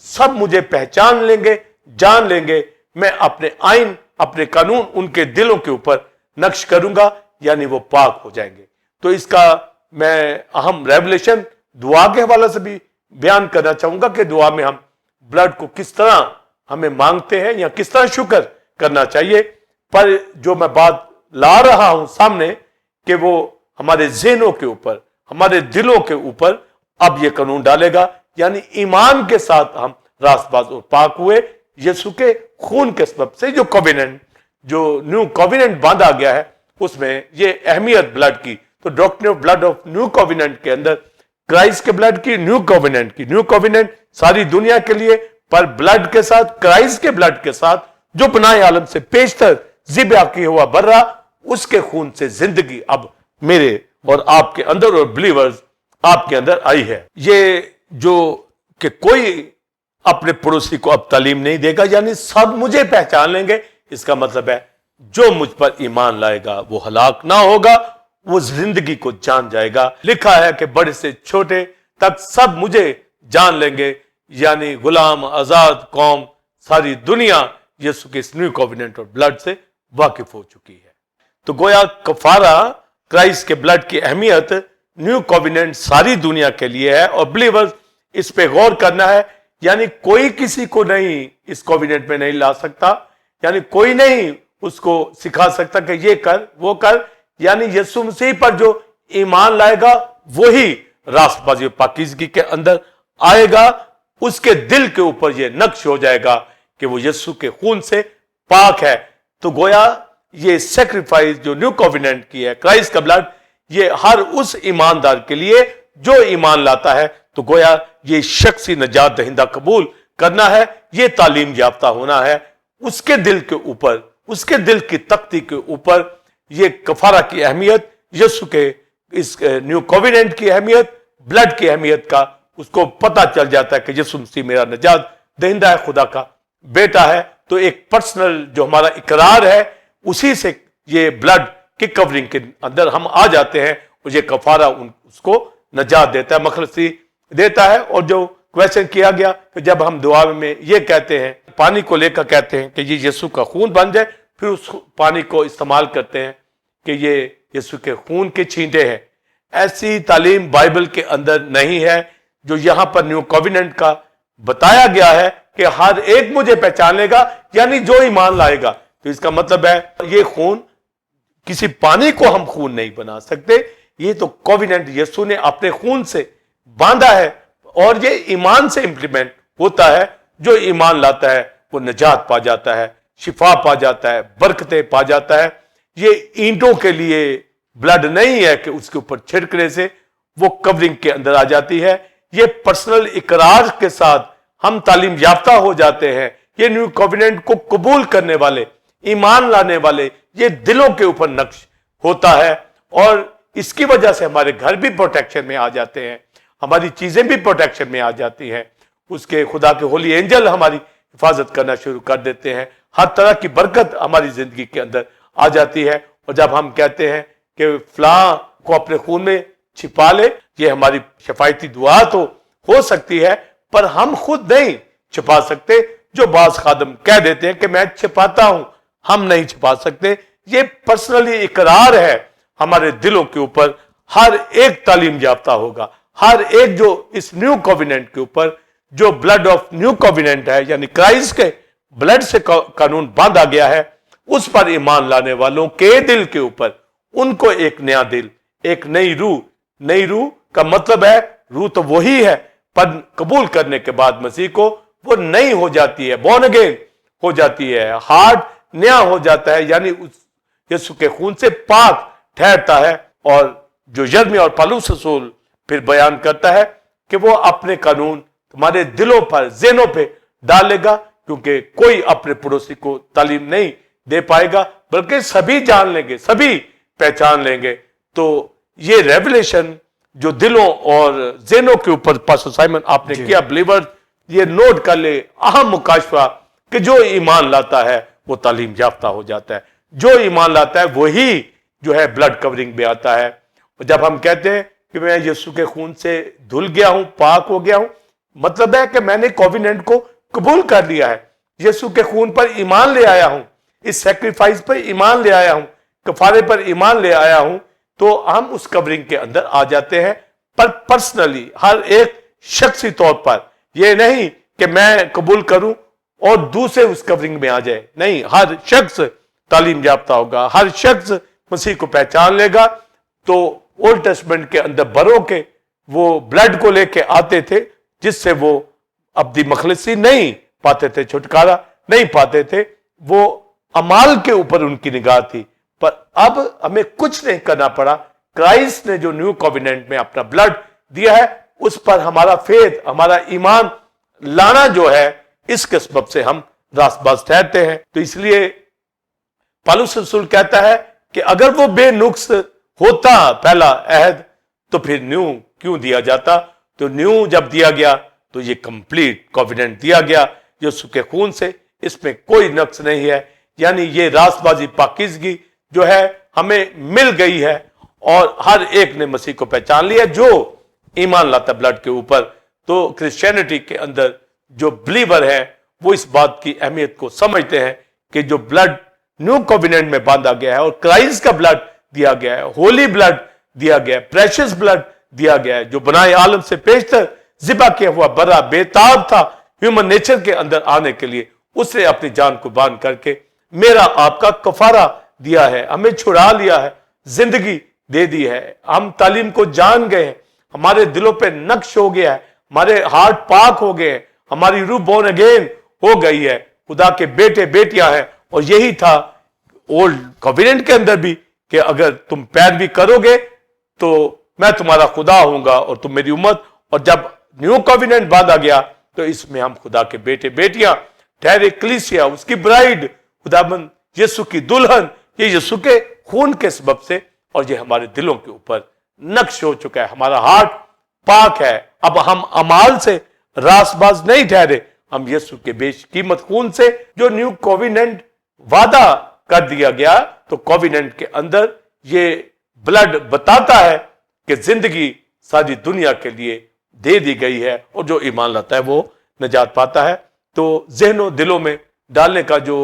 B: سب مجھے پہچان لیں گے، جان لیں گے. میں اپنے آئین، اپنے قانون ان کے دلوں کے اوپر نقش کروں گا، یعنی وہ پاک ہو جائیں گے. تو اس کا میں اہم ریولیشن دعا کے حوالے سے بھی بیان کرنا چاہوں گا کہ دعا میں ہم بلڈ کو کس طرح ہمیں مانگتے ہیں یا کس طرح شکر کرنا چاہیے. پر جو میں بات لا رہا ہوں سامنے کہ وہ ہمارے ذہنوں کے اوپر، ہمارے دلوں کے اوپر اب یہ قانون ڈالے گا यानी ईमान के साथ हम रास्तबाज और पाक हुए यीशु के खून के सबब से। जो कॉवेनेंट, जो न्यू कॉवेनेंट बांधा गया है, उसमें ये अहमियत ब्लड की। तो doctrine of blood of new covenant के अंदर क्राइस्ट के ब्लड की, न्यू कॉवेनेंट सारी दुनिया के लिए, पर ब्लड के साथ, क्राइस्ट के ब्लड के साथ, जो पनाह आलम से पेशतर ज़िब्या की हुआ बर्रा, उसके खून से जिंदगी अब मेरे और आपके अंदर और बिलीवर्स आपके अंदर आई है। ये जो कि कोई अपने पड़ोसी को अब तालीम नहीं देगा, यानी सब मुझे पहचान लेंगे, इसका मतलब है जो मुझ पर ईमान लाएगा वो हलाक ना होगा, वो जिंदगी को जान जाएगा। लिखा है कि बड़े से छोटे तक सब मुझे जान लेंगे, यानी गुलाम, आजाद, कौम, सारी दुनिया यीशु के न्यू कॉवेनेंट और ब्लड से वाकिफ हो चुकी है। तो गोया कफारा, क्राइस्ट के ब्लड की अहमियत न्यू कॉवेनेंट सारी दुनिया के लिए है, और बिलीवर्स इस पे गौर करना है। यानी कोई किसी को नहीं इस कॉवेनेंट में नहीं ला सकता, यानी कोई नहीं उसको सिखा सकता कि ये कर वो कर, यानी यीशु मसीह पर जो ईमान लाएगा वही रास्तबाजी पाकीज़गी के अंदर आएगा। उसके दिल के ऊपर ये नक्श हो जाएगा कि वो यीशु के खून से पाक है। तो गोया ये सेक्रीफाइस जो न्यू कॉवेनेंट की है, क्राइस्ट का ब्लड, ये हर उस ईमानदार के लिए जो ईमान लाता है। तो गोया ये शख्सी नजात दहिंदा कबूल करना है, ये तालीम याफ्ता होना है। उसके दिल के ऊपर, उसके दिल की तख्ती के ऊपर ये कफारा की अहमियत, यीशु के इस न्यू कॉवेनेंट की अहमियत, ब्लड की अहमियत का उसको पता चल जाता है कि यीशु मसीह मेरा नजात दहिंदा है, खुदा का बेटा है। तो एक पर्सनल जो हमारा इकरार है, उसी से ये ब्लड की कवरिंग के अंदर हम आ जाते हैं, और ये कफारा उसको नजात देता है, मखलसी देता है। और जो क्वेश्चन किया गया कि जब हम दुआ में ये कहते हैं, पानी को लेकर कहते हैं कि ये यीशु का खून बन जाए, फिर उस पानी को इस्तेमाल करते हैं कि ये यीशु के खून के छींटे हैं। ऐसी तालीम बाइबल के अंदर नहीं है। जो यहां पर न्यू कॉवेनेंट का बताया गया है कि हर एक मुझे पहचान लेगा, यानी जो ईमान लाएगा। तो इसका मतलब है ये खून, किसी पानी को हम खून नहीं बना सकते, ये तो कॉवेनेंट यीशु ने अपने खून से बांधा है, और ये ईमान से इंप्लीमेंट होता है। जो ईमान लाता है वो निजात पा जाता है, शिफा पा जाता है, बरकतें पा जाता है। ये ईंटों के लिए ब्लड नहीं है कि उसके ऊपर छिड़कने से वो कवरिंग के अंदर आ जाती है। ये पर्सनल इकरार के साथ हम तालीम याफ्ता हो जाते हैं। ये न्यू कॉवेनेंट को कबूल करने वाले, ईमान लाने वाले, ये दिलों के ऊपर नक्श होता है, और इसकी वजह से हमारे घर भी प्रोटेक्शन में आ जाते हैं, हमारी चीजें भी प्रोटेक्शन में आ जाती हैं। उसके खुदा के होली एंजल हमारी हिफाजत करना शुरू कर देते हैं। हर तरह की बरकत हमारी जिंदगी के अंदर आ जाती है। और जब हम कहते हैं कि फलां को अपने खून में छिपा ले, ये हमारी शफायती दुआ तो हो सकती है, पर हम खुद नहीं छिपा सकते। जो बाज खादम कह देते हैं कि मैं छिपाता हूं, हम नहीं छिपा सकते। ये पर्सनली इकरार है हमारे दिलों के ऊपर। हर एक तालीम याफ्ता होगा, हर एक जो इस न्यू कॉवेनेंट के ऊपर, जो ब्लड ऑफ न्यू कॉवेनेंट है, यानी क्राइस्ट के ब्लड से कानून बांधा गया है, उस पर ईमान लाने वालों के दिल के ऊपर उनको एक नया दिल, एक नई रूह। नई रूह का मतलब है, रूह तो वही है, पर कबूल करने के बाद मसीह को वो नई हो जाती है, बॉर्न अगेन हो जाती है, हार्ट नया हो जाता है, यानी उस यीशु के खून से पाक ठहरता है। और जो यर्मिया और पौलुस रसूल फिर बयान करता है कि वो अपने कानून तुम्हारे दिलों पर, ज़हनों पे डालेगा, क्योंकि कोई अपने पड़ोसी को तालीम नहीं दे पाएगा, बल्कि सभी जान लेंगे, सभी पहचान लेंगे। तो ये रेवलेशन जो दिलों और ज़हनों के ऊपर पास्टर साइमन आपने किया, बिलीवर ये नोट कर ले, अहम मुकाशफा, कि जो ईमान लाता है वो तालीम याफ्ता हो जाता है। जो ईमान लाता है वही जो है ब्लड कवरिंग में आता है। और जब हम कहते हैं कि मैं यीशु के खून से धुल गया हूं, पाक हो गया हूं, मतलब है कि मैंने कॉवेनेंट को कबूल कर लिया है, यीशु के खून पर ईमान ले आया हूं, इस सैक्रिफाइस पर ईमान ले आया हूं, कफारे पर ईमान ले आया हूं, तो हम उस कवरिंग के अंदर आ जाते हैं। पर पर्सनली हर एक शख्सी तौर पर, यह नहीं कि मैं कबूल करूं और दूसरे उस कवरिंग में आ जाए, नहीं, हर शख्स तालीम याफ्ता होगा, हर शख्स मसीह को पहचान लेगा। तो ओल्ड टेस्टमेंट के अंदर बरों के वो ब्लड को लेके आते थे, जिससे वो अब्दी मखलसी नहीं पाते थे, छुटकारा नहीं पाते थे, वो अमाल के ऊपर उनकी निगाह थी। पर अब हमें कुछ नहीं करना पड़ा, क्राइस्ट ने जो न्यू कॉवेनेंट में अपना ब्लड दिया है उस पर हमारा फेथ, हमारा ईमान लाना जो है, इसके सबब से हम रासबाज ठहरते हैं। तो इसलिए पौलुस रसूल कहता है कि अगर वो बेनुक्स होता पहला अहद तो फिर न्यू क्यों दिया जाता। तो न्यू जब दिया गया तो ये कंप्लीट कॉवेनेंट दिया गया यीशु के खून से, इसमें कोई नक्स नहीं है। यानी ये रासबाजी पाकीज़गी जो है हमें मिल गई है और हर एक ने मसीह को पहचान लिया जो ईमान लाता ब्लड के ऊपर। तो क्रिश्चियनिटी के अंदर जो बिलीवर है वो इस बात की अहमियत को समझते हैं कि जो ब्लड न्यू कॉवेनेंट में बांधा गया है और क्राइस्ट का ब्लड दिया गया है, होली ब्लड दिया गया है, प्रेशियस ब्लड दिया गया है, जो बनाए आलम से पेशतर ज़िबा किया हुआ बरा बेताब था ह्यूमन नेचर के अंदर आने के लिए, उसने अपनी जान कुर्बान करके मेरा आपका कफारा दिया है, हमें छुड़ा लिया है, जिंदगी दे दी है। हम तालीम को जान गए हैं, हमारे दिलों पे नक्श हो गया है, हमारे हार्ट पाक हो गए हैं, हमारी रूह बोर्न अगेन हो गई है, खुदा के बेटे बेटियां हैं। और यही था ओल्ड कॉवेनेंट के अंदर भी कि अगर तुम पैरवी करोगे तो मैं तुम्हारा खुदा होऊंगा और तुम मेरी उम्मत। और जब न्यू कॉवेनेंट बांधा गया तो इसमें हम खुदा के बेटे बेटियां ठहरे, कलीसिया उसकी ब्राइड, खुदाबंद यीशु की दुल्हन, ये यीशु के खून के सबब से। और ये हमारे दिलों के ऊपर नक्श हो चुका है, हमारा हार्ट पाक है। अब हम अमाल से रासबाज नहीं ठहरे, हम यीशु के बेशकीमत खून से जो न्यू कॉवेनेंट वादा कर दिया गया। तो कॉवेनेंट के अंदर ये ब्लड बताता है कि जिंदगी सारी दुनिया के लिए दे दी गई है और जो ईमान लाता है वो निजात पाता है। तो ज़हनों दिलों में डालने का जो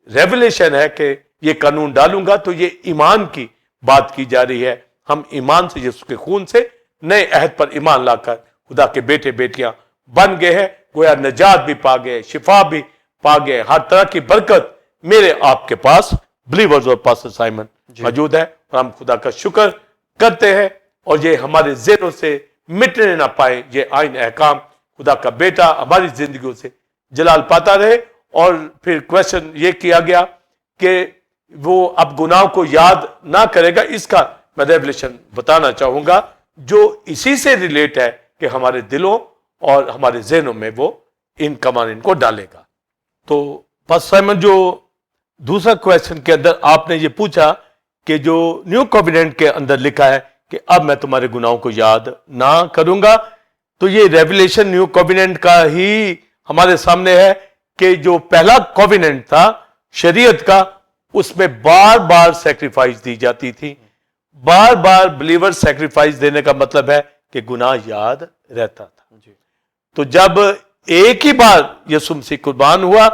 B: रेवलेशन है कि ये कानून डालूंगा, तो ये ईमान की बात की जा रही है। हम ईमान से यीशु के खून से नए अहद पर ईमान लाकर खुदा के बेटे बेटियां बन गए हैं। गोया निजात भी पा गए, शिफा भी पा गए, हर तरह की बरकत मेरे आपके पास बिलीवर्स और पास्टर साइमन मौजूद है। और हम खुदा का शुक्र करते हैं और ये हमारे ज़हनों से मिटने ना पाए ये आइन अहकाम। खुदा का बेटा हमारी जिंदगियों से जलाल पाता रहे। और फिर क्वेश्चन ये किया गया कि वो अब गुनाह को याद ना करेगा, इसका मैं रेवलेशन बताना चाहूंगा जो इसी से रिलेट है कि हमारे दिलों और हमारे ज़हनों में वो इन कवानीन को डालेगा। तो पास्टर साइमन, जो दूसरा क्वेश्चन के अंदर आपने ये पूछा कि जो न्यू कॉवेनेंट के अंदर लिखा है कि अब मैं तुम्हारे गुनाहों को याद ना करूंगा, तो ये रेवलेशन न्यू कॉवेनेंट का ही हमारे सामने है कि जो पहला कॉवेनेंट था शरीयत का, उसमें बार बार सैक्रिफाइस दी जाती थी। बार बार बिलीवर सैक्रिफाइस देने का मतलब है कि गुनाह याद रहता था। तो जब एक ही बार यीशु मसीह कुर्बान हुआ,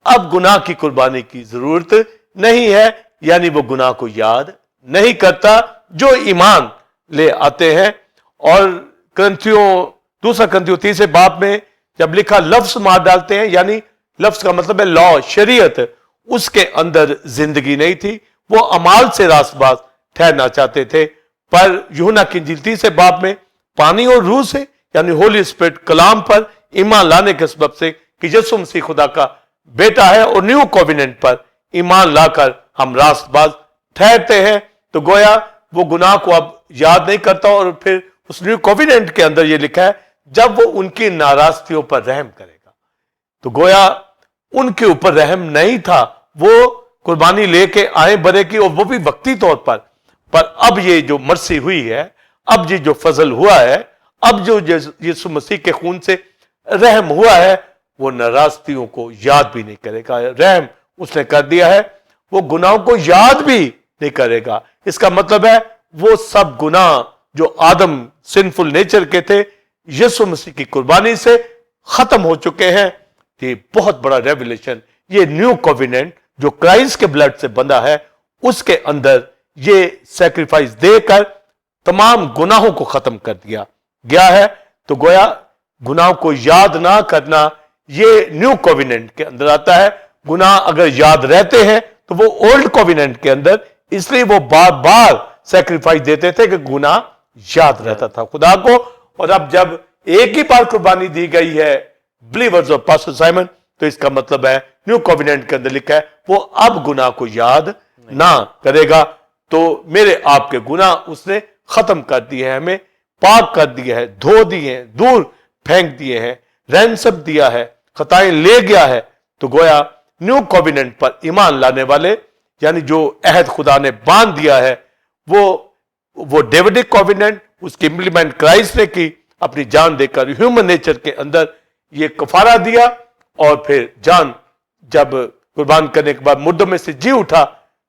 B: अब गुनाह की कुर्बानी की जरूरत नहीं है, यानी वो गुनाह को याद नहीं करता जो ईमान ले आते हैं। और दूसरा करंथियों 3 बाब में जब लिखा लफ्ज मार डालते हैं, यानी लफ्ज का मतलब है लॉ, शरीयत, उसके अंदर जिंदगी नहीं थी, वो अमाल से रासबाज ठहरना चाहते थे। पर यूहन्ना की इंजील 3 बाब में पानी और रूह से यानी होली स्पिरिट कलाम पर ईमान लाने के सबब से कि यीशु मसीह खुदा का बेटा है और न्यू कॉवेनेंट पर ईमान लाकर हम रासबाज ठहरते हैं। तो गोया वो गुनाह को अब याद नहीं करता। और फिर उस न्यू कॉवेनेंट के अंदर ये लिखा है जब वो उनकी नाराजगियों पर रहम करेगा। तो गोया उनके ऊपर रहम नहीं था, वो कुर्बानी लेके आए बरे की, और वो भी वक्ती तौर पर अब ये जो मर्सी हुई है, अब ये जो फजल हुआ है, अब जो यीशु मसीह के खून से रहम हुआ है, वो नाराजगियों को याद भी नहीं करेगा। रहम उसने कर दिया है, वो गुनाहों को याद भी नहीं करेगा। इसका मतलब है वो सब गुनाह जो आदम सिंफुल नेचर के थे, यीशु मसीह की कुर्बानी से खत्म हो चुके हैं। ये बहुत बड़ा रेवलेशन, ये न्यू कॉवेनेंट जो क्राइस्ट के ब्लड से बंधा है, उसके अंदर ये सैक्रिफाइस देकर तमाम गुनाहों को खत्म कर दिया गया है। तो गोया गुनाहों को याद ना करना ये न्यू कॉवेनेंट के अंदर आता है। गुनाह अगर याद रहते हैं तो वो ओल्ड कॉवेनेंट के अंदर, इसलिए वो बार बार सैक्रिफाइस देते थे कि गुनाह याद रहता था खुदा को। और अब जब एक ही बार कुर्बानी दी गई है बिलीवर्स ऑफ पास्टर साइमन, तो इसका मतलब है न्यू कोवेनेंट के अंदर लिखा है वो अब गुनाह को याद ना करेगा। तो मेरे आपके गुनाह उसने खत्म कर दिए हैं, हमें पाक कर दिया है, धो दिए हैं, दूर फेंक दिए हैं, रैंसम दिया है, खताएं ले गया है। तो गोया न्यू कोवेनेंट पर ईमान लाने वाले, यानी जो अहद खुदा ने बांध दिया है, वो डेविडिक कोवेनेंट, उसकी इंप्लीमेंट क्राइस्ट ने की, अपनी जान देकर ह्यूमन नेचर के अंदर ये कफारा दिया, और फिर जान जब कुर्बान करने के बाद मुर्दों में से जी उठा,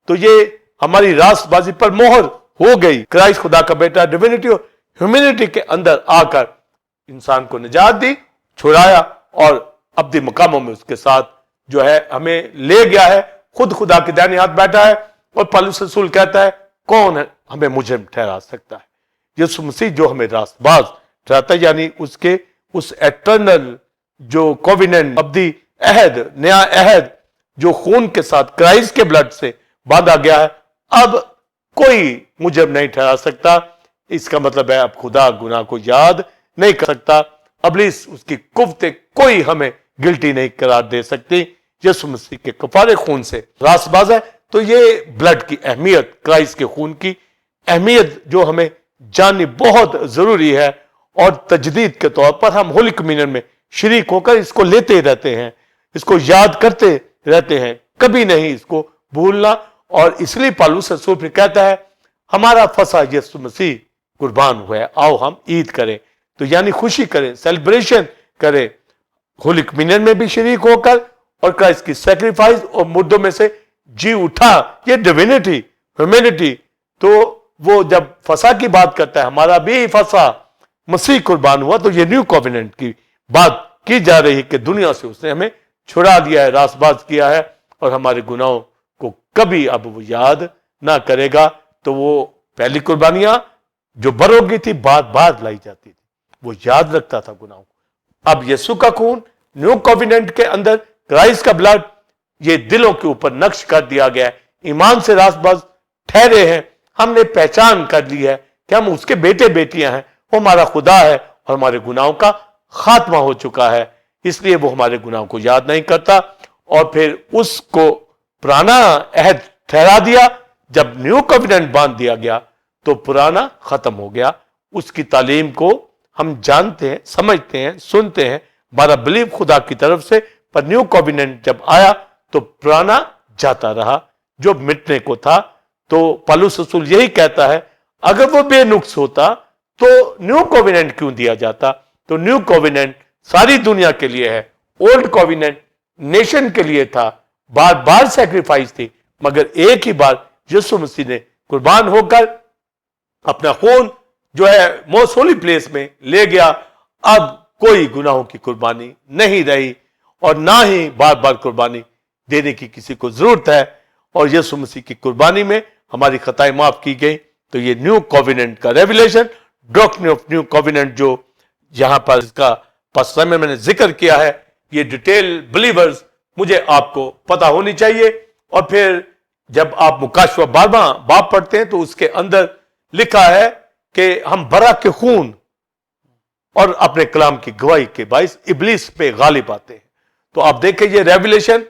B: तो ये हमारी रास्तबाजी पर मोहर हो गई। क्राइस्ट खुदा का बेटा डिविनिटी और ह्यूमैनिटी के अंदर आकर इंसान को निजात दी, छुड़ाया, और अब्दी मकामों में उसके साथ जो है हमें ले गया है। खुद खुदा के दाहिने हाथ बैठा है, और पौलुस रसूल कहता है कौन है हमें मुजरिम ठहरा सकता है? यीशु मसीह जो हमें रास्तबाज ठहराता है, यानी उसके उस एटर्नल जो कोवेनेंट, अब्दी अहद, नया अहद जो खून के साथ क्राइस्ट के ब्लड से बांधा गया है, अब कोई मुजरिम नहीं ठहरा सकता। इसका मतलब है अब खुदा गुनाह को याद नहीं कर सकता। अबलीस उसकी कुव्वतें कोई हमें गिल्टी नहीं करार दे सकती। यीशु मसीह के कफारे खून से रास्तबाज है। तो ये ब्लड की अहमियत, क्राइस्ट के खून की अहमियत जो हमें जाननी बहुत जरूरी है, और तजदीद के तौर पर हम होली कम्युनियन में शरीक होकर इसको लेते रहते हैं, इसको याद करते रहते हैं, कभी नहीं इसको भूलना। और इसलिए पौलुस रसूल फिर कहता है हमारा फसा यीशु मसीह कुर्बान हुआ है, आओ हम ईद करें। तो यानी खुशी करें, सेलिब्रेशन करें, होली कम्युनियन में भी शरीक होकर, और क्राइस्ट की सैक्रिफाइस और मुर्दों में से जी उठा, ये डिविनिटी ह्यूमैनिटी। तो वो जब फसा की बात करता है, हमारा भी फसा मसीह कुर्बान हुआ, तो ये न्यू कोवेनेंट की बात की जा रही है कि दुनिया से उसने हमें छुड़ा दिया है, रास्तबाज किया है, और हमारे गुनाहों को कभी अब वो याद ना करेगा। तो वो पहली कुर्बानियां जो बरोगी थी, बार बार लाई जाती थी, वो याद रखता था गुनाहों को। अब यीशु का खून, न्यू कोवेनेंट के अंदर क्राइस्ट का ब्लड, ये दिलों के ऊपर नक्श कर दिया गया है। ईमान से रास्तबाज ठहरे हैं, हमने पहचान कर ली है कि हम उसके बेटे बेटियां हैं, वो हमारा खुदा है, और हमारे गुनाहों का खात्मा हो चुका है। इसलिए वो हमारे गुनाहों को याद नहीं करता। और फिर उसको पुराना अहद ठहरा दिया। जब न्यू कोवेनेंट बांध दिया गया तो पुराना खत्म हो गया। उसकी तालीम को हम जानते हैं, समझते हैं, सुनते हैं, हमारा बिलीव खुदा की तरफ से। पर न्यू कोवेनेंट जब आया तो पुराना जाता रहा जो मिटने को था। तो पौलुस रसूल यही कहता है अगर वो बेनुक्स होता तो न्यू कोवेनेंट क्यों दिया जाता? तो न्यू कोवेनेंट सारी दुनिया के लिए है, ओल्ड कोवेनेंट नेशन के लिए था, बार बार सैक्रिफाइस थी, मगर एक ही बार यीशु मसीह ने कुर्बान होकर अपना खून जो है मोस्ट होली प्लेस में ले गया। अब कोई गुनाहों की कुर्बानी नहीं रही, और ना ही बार बार कुर्बानी देने की किसी को जरूरत है, और यीशु मसीह की कुर्बानी में हमारी खताएं माफ की गई। तो ये न्यू कोवेनेंट का revelation, doctrine of new covenant जो यहां पर इसका पास्टर में मैंने जिक्र किया है, ये डिटेल बिलीवर्स मुझे आपको पता होनी चाहिए। और फिर जब आप मुकाशवा 12वां बाब पढ़ते हैं तो उसके अंदर लिखा है कि हम बरा के खून और अपने कलाम की गवाही के बाइस इब्लीस पे गालिब आते हैं। तो आप देखें ये रेवलेशन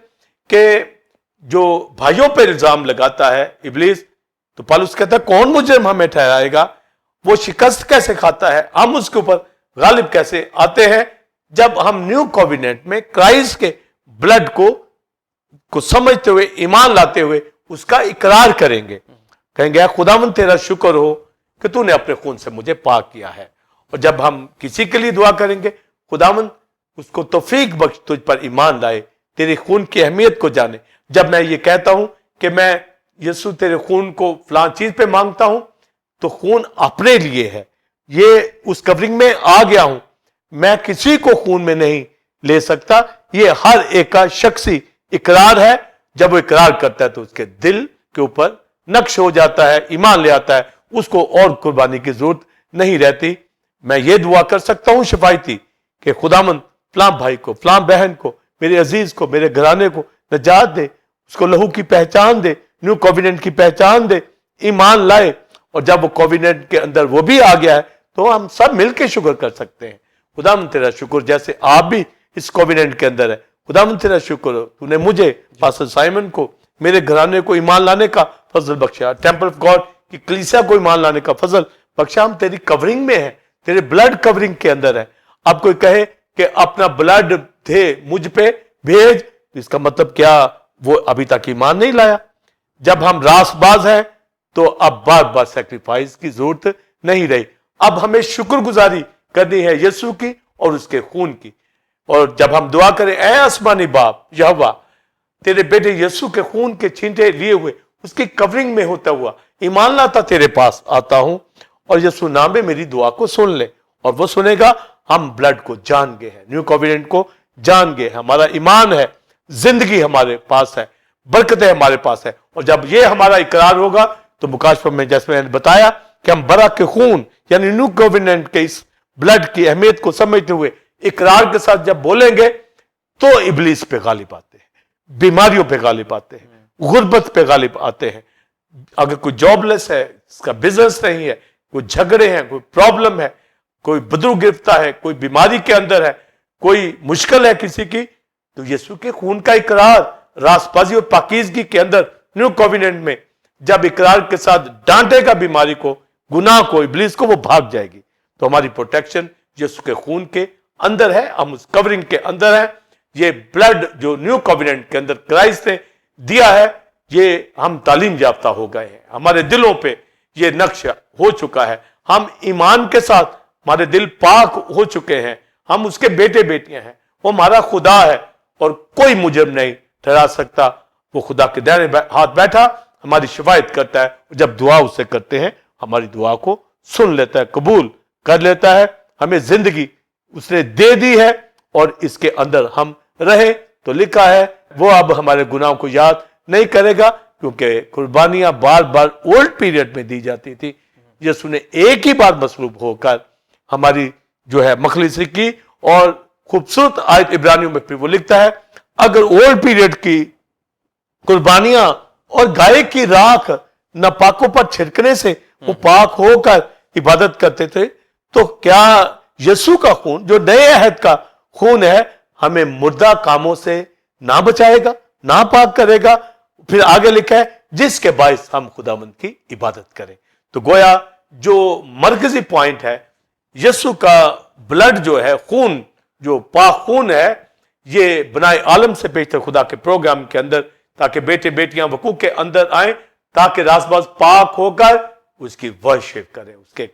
B: के जो भाइयों पे इल्जाम लगाता है इब्लीस, तो पौलुस कहता है कौन मुजरिम हमें ठहराएगा? वो शिकस्त कैसे खाता है, हम उसके ऊपर गालिब कैसे आते हैं? जब हम न्यू कोवेनेंट में क्राइस्ट के ब्लड को समझते हुए, ईमान लाते हुए उसका इकरार करेंगे, कहेंगे खुदावंद तेरा शुक्र हो कि तूने अपने खून से मुझे पाक किया है। और जब हम किसी के लिए दुआ करेंगे, खुदावंद उसको तौफीक बख्श तुझ पर ईमान लाए, तेरे खून की अहमियत को जाने। जब मैं ये कहता हूं कि मैं यीशु तेरे खून को फलां चीज पे मांगता हूं, तो खून अपने लिए है, ये उस कवरिंग में आ गया हूं, मैं किसी को खून में नहीं ले सकता। ये हर एक का शख्सी इकरार है। जब वो इकरार करता है तो उसके दिल के ऊपर नक्श हो जाता है, ईमान ले आता है, उसको और कुर्बानी की जरूरत नहीं रहती। मैं ये दुआ कर सकता हूं शिफायती कि खुदामंद फलां भाई को, फलां बहन को, मेरे अजीज को, मेरे घराने को नजात दे, उसको लहू की पहचान दे, न्यू कोवेनेंट की पहचान दे, ईमान लाए। और जब वो कोवेनेंट के अंदर वो भी आ गया है तो हम सब मिलकर शुक्र कर सकते हैं। खुदावंद तेरा शुक्र, जैसे आप भी इस कोविनेंट के अंदर है, खुदावंद तेरा शुक्र हो, तूने मुझे पास्टर साइमन को, मेरे घराने को ईमान लाने का फजल बख्शा, टेम्पल ऑफ गॉड की कलीसिया को ईमान लाने का फजल बख्शा। हम तेरी कवरिंग में है, तेरे ब्लड कवरिंग के अंदर है। अब कोई कहे कि अपना ब्लड दे मुझ पे भेज, तो इसका मतलब क्या वो अभी तक ईमान नहीं लाया? जब हम रासबाज हैं तो अब बार बार सैक्रिफाइस की जरूरत नहीं रही। अब हमें शुक्रगुजारी करनी है यीशु की और उसके खून की। और जब हम दुआ करें, ऐ आसमानी बाप यहोवा, तेरे बेटे यीशु के खून के छींटे लिए हुए उसकी कवरिंग में होता हुआ ईमान लाता तेरे पास आता हूं, और यीशु नाम में मेरी दुआ को सुन ले। और वो सुनेगा। हम ब्लड को जान गए हैं, न्यू कोविनेंट को जान गए हैं, हमारा ईमान है, जिंदगी हमारे पास है, बरकतें हमारे पास है। और जब ये हमारा इकरार होगा तो मुकाशफा में जैसे मैंने बताया कि हम बरा के खून यानी न्यू कोविनेंट के इस ब्लड की अहमियत को समझते हुए इकरार के साथ जब बोलेंगे तो इब्लीस पे गालिब आते हैं, बीमारियों पे गालिब आते हैं, गुर्बत पे गालिब आते हैं। अगर कोई जॉबलेस है, इसका बिजनेस नहीं है, कोई झगड़े हैं, कोई प्रॉब्लम है, कोई बदरू गिरफ्तार है, कोई बीमारी के अंदर है, कोई मुश्किल है किसी की, तो यीशु के खून का इकरार रासबाजी और पाकीज़गी के अंदर न्यू कोविनेंट में जब इकरार के साथ डांटेगा बीमारी को, गुनाह को, इब्लीस को, वो भाग जाएगी। तो हमारी प्रोटेक्शन यीशु के खून के अंदर है, हम उस कवरिंग के अंदर है। ये ब्लड जो न्यू कोविनेंट के अंदर क्राइस्ट ने दिया है, ये हम तालीम याफ्ता हो गए हैं, हमारे दिलों पे ये नक्श हो चुका है। हम ईमान के साथ, हमारे दिल पाक हो चुके हैं, हम उसके बेटे बेटियां हैं, वो हमारा खुदा है और कोई मुजरिम नहीं ठहरा सकता। वो खुदा के दाहिने हाथ बैठा हमारी शिफायत करता है, जब दुआ उससे करते हैं हमारी दुआ को सुन लेता है, कबूल कर लेता है। हमें जिंदगी उसने दे दी है और इसके अंदर हम रहे। तो लिखा है वो अब हमारे गुनाहों को याद नहीं करेगा, क्योंकि कुर्बानियां बार बार ओल्ड पीरियड में दी जाती थी। यीशु ने एक ही बार मसलूब होकर हमारी जो है मखलिसी की। और खूबसूरत आयत इब्रानियों में फिर वो लिखता है, अगर ओल्ड पीरियड की कुर्बानियां और गाय की राख नापाकों पर छिड़कने से वो पाक होकर इबादत करते थे, तो क्या यीशु का खून जो नए अहद का खून है हमें मुर्दा कामों से ना बचाएगा, ना पाक करेगा? फिर आगे लिखा है जिसके बायस हम खुदावंद की इबादत करें। तो गोया जो मरकजी पॉइंट है, यीशु का ब्लड जो है, खून जो पाक खून है, ये बनाए आलम से बेहतर खुदा के प्रोग्राम के अंदर, ताकि बेटे बेटियां वकूफ के अंदर आए, ताकि रासबाज पाक होकर उसकी वर्शिप करें, उसके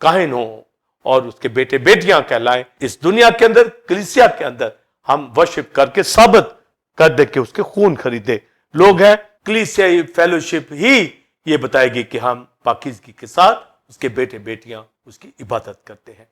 B: काहिन हो और उसके बेटे बेटियां कहलाएं। इस दुनिया के अंदर, कलीसिया के अंदर हम वर्शिप करके साबित कर दे कि उसके खून खरीदे लोग हैं। कलीसियाई फेलोशिप ही ये बताएगी कि हम पाकीज़गी के साथ उसके बेटे बेटियां उसकी इबादत करते हैं।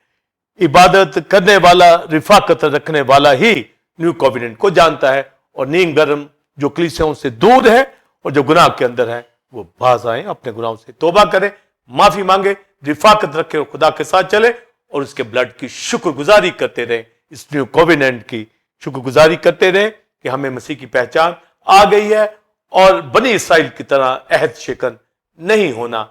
B: इबादत करने वाला, रिफाकत रखने वाला ही न्यू कोविनेंट को जानता है। और नीम गरम जो कलीसियाओं से दूर है और जो गुनाह के अंदर है, वो बाज आए, अपने गुनाहों से तौबा करें, माफी मांगे, रिफाकत रखें और खुदा के साथ चले और उसके ब्लड की शुक्रगुजारी करते रहे, इस न्यू कोविनेंट की शुक्रगुजारी करते रहे कि हमें मसीह की पहचान आ गई है और बनी इसराइल की तरह अहद शिकन नहीं होना।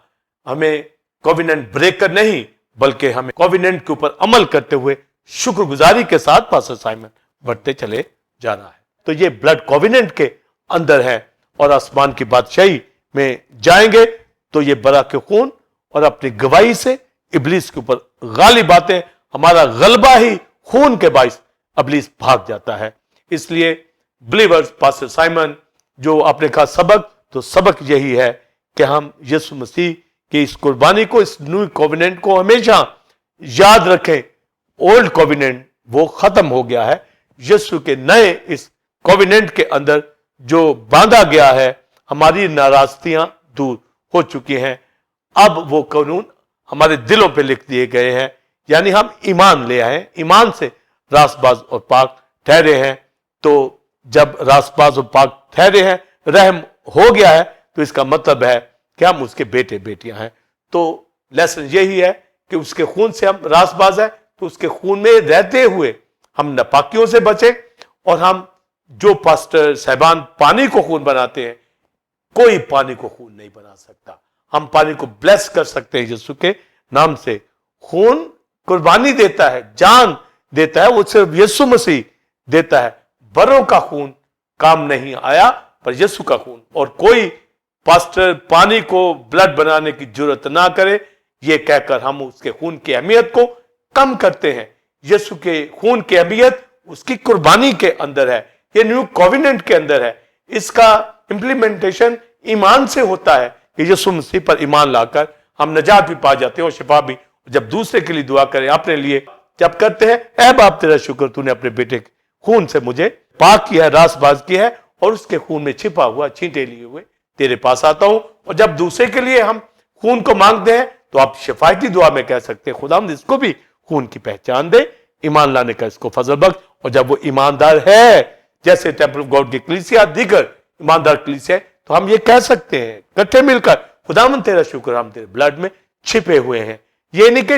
B: हमें कोविनेंट ब्रेकर नहीं, बल्कि हमें कोविनेंट के ऊपर अमल करते हुए शुक्रगुजारी के साथ पास्टर साइमन बढ़ते चले जाना है। तो ये ब्लड कोविनेंट के अंदर है और आसमान की बादशाही में जाएंगे तो ये बरा के खून और अपनी गवाही से इब्लीस के ऊपर गालिब आते। हमारा गलबा ही खून के बाइस इब्लीस भाग जाता है। इसलिए बिलीवर्स, पास्टर साइमन जो आपने कहा सबक, तो सबक यही है कि हम यीशु मसीह की इस कुर्बानी को, इस न्यू कोविनेंट को हमेशा याद रखें। ओल्ड कोविनेंट वो खत्म हो गया है, यीशु के नए इस कोविनेंट के अंदर जो बांधा गया है, हमारी नाराजगियां दूर हो चुकी हैं। अब वो कानून हमारे दिलों पे लिख दिए गए हैं, यानी हम ईमान ले आए, ईमान से रासबाज और पाक ठहरे हैं। तो जब रासबाज और पाक ठहरे हैं, रहम हो गया है, तो इसका मतलब है कि हम उसके बेटे बेटियां हैं। तो लेसन यही है कि उसके खून से हम रासबाज है, तो उसके खून में रहते हुए हम नापाकियों से बचे। और हम जो पास्टर साहबान पानी को खून बनाते हैं, कोई पानी को खून नहीं बना सकता। हम पानी को ब्लेस कर सकते हैं यीशु के नाम से। खून कुर्बानी देता है, जान देता है वो सिर्फ यीशु मसीह देता है। बरों का खून काम नहीं आया, पर यीशु का खून। और कोई पास्टर पानी को ब्लड बनाने की जरूरत ना करे, ये कहकर हम उसके खून की अहमियत को कम करते हैं। यीशु के खून की अहमियत उसकी कुर्बानी के अंदर है, ये न्यू कॉवेनेंट के अंदर है। इसका इंप्लीमेंटेशन ईमान से होता है कि यीशु मसीह पर ईमान लाकर हम नजात भी पा जाते हैं और शिफा भी। जब दूसरे के लिए दुआ करें, अपने लिए जब करते हैं, ऐ बाप तेरा शुक्र तूने अपने बेटे के खून से मुझे पाक किया है, रासबाज किया है, और उसके खून में छिपा हुआ छींटे लिए हुए तेरे पास आता हूं। और जब दूसरे के लिए हम खून को मांगते हैं तो आप शिफायती दुआ में कह सकते हैं, खुदावंद इसको भी खून की पहचान दे, ईमान लाने का इसको फजल बख्श। और जब वो ईमानदार है, जैसे टेंपल ऑफ गॉड की कलीसिया दीगर ईमानदार कलीसिया, तो हम ये कह सकते हैं इकट्ठे मिलकर, खुदावंद तेरा शुक्र हम तेरे ब्लड में छिपे हुए हैं। ये नहीं कि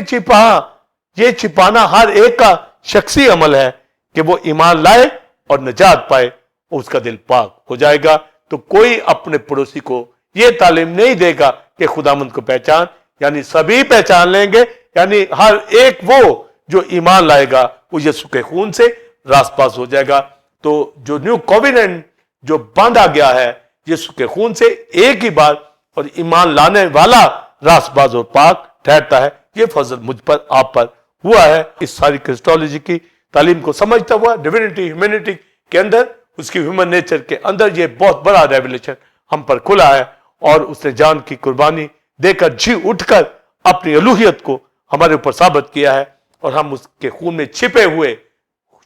B: ये छिपाना हर एक का शख्सी अमल है कि वो ईमान लाए और नजात पाए और उसका दिल पाक हो जाएगा। तो कोई अपने पड़ोसी को ये तालीम नहीं देगा कि खुदावंद को पहचान, यानी सभी पहचान लेंगे, यानी हर एक वो जो ईमान लाएगा वो यीशु के खून से रासपास हो जाएगा। तो जो न्यू कॉवेनेंट जो बांधा गया है यीशु के खून से एक ही बार, और ईमान लाने वाला रासबाज और पाक ठहरता है। ये फजल मुझ पर आप पर हुआ है। इस सारी क्रिस्टोलॉजी की तालीम को समझता हुआ डिविनिटी ह्यूमैनिटी के अंदर, उसकी ह्यूमन नेचर के अंदर ये बहुत बड़ा रेवलेशन हम पर खुला है, और उसने जान की कुर्बानी देकर जी उठकर अपनी अलूहियत को हमारे ऊपर साबित किया है। और हम उसके खून में छिपे हुए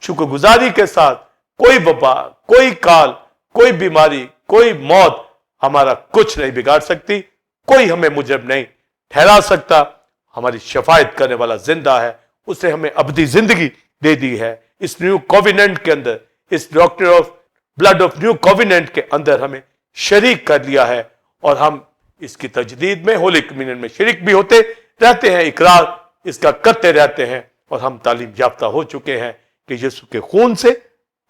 B: शुक्रगुजारी के साथ कोई वबा, कोई काल, कोई बीमारी, कोई मौत हमारा कुछ नहीं बिगाड़ सकती, कोई हमें मुजरिम नहीं ठहरा सकता। हमारी शफायत करने वाला जिंदा है, उसने हमें अबदी जिंदगी दे दी है। इस न्यू कॉवेनेंट के अंदर, इस doctor of blood of new covenant के अंदर हमें शरीक कर लिया है, और हम इसकी तजदीद में होली कम्युनियन में शरीक भी होते रहते हैं, इकरार इसका करते रहते हैं, और हम तालीम याफ्ता हो चुके हैं कि यीशु के खून से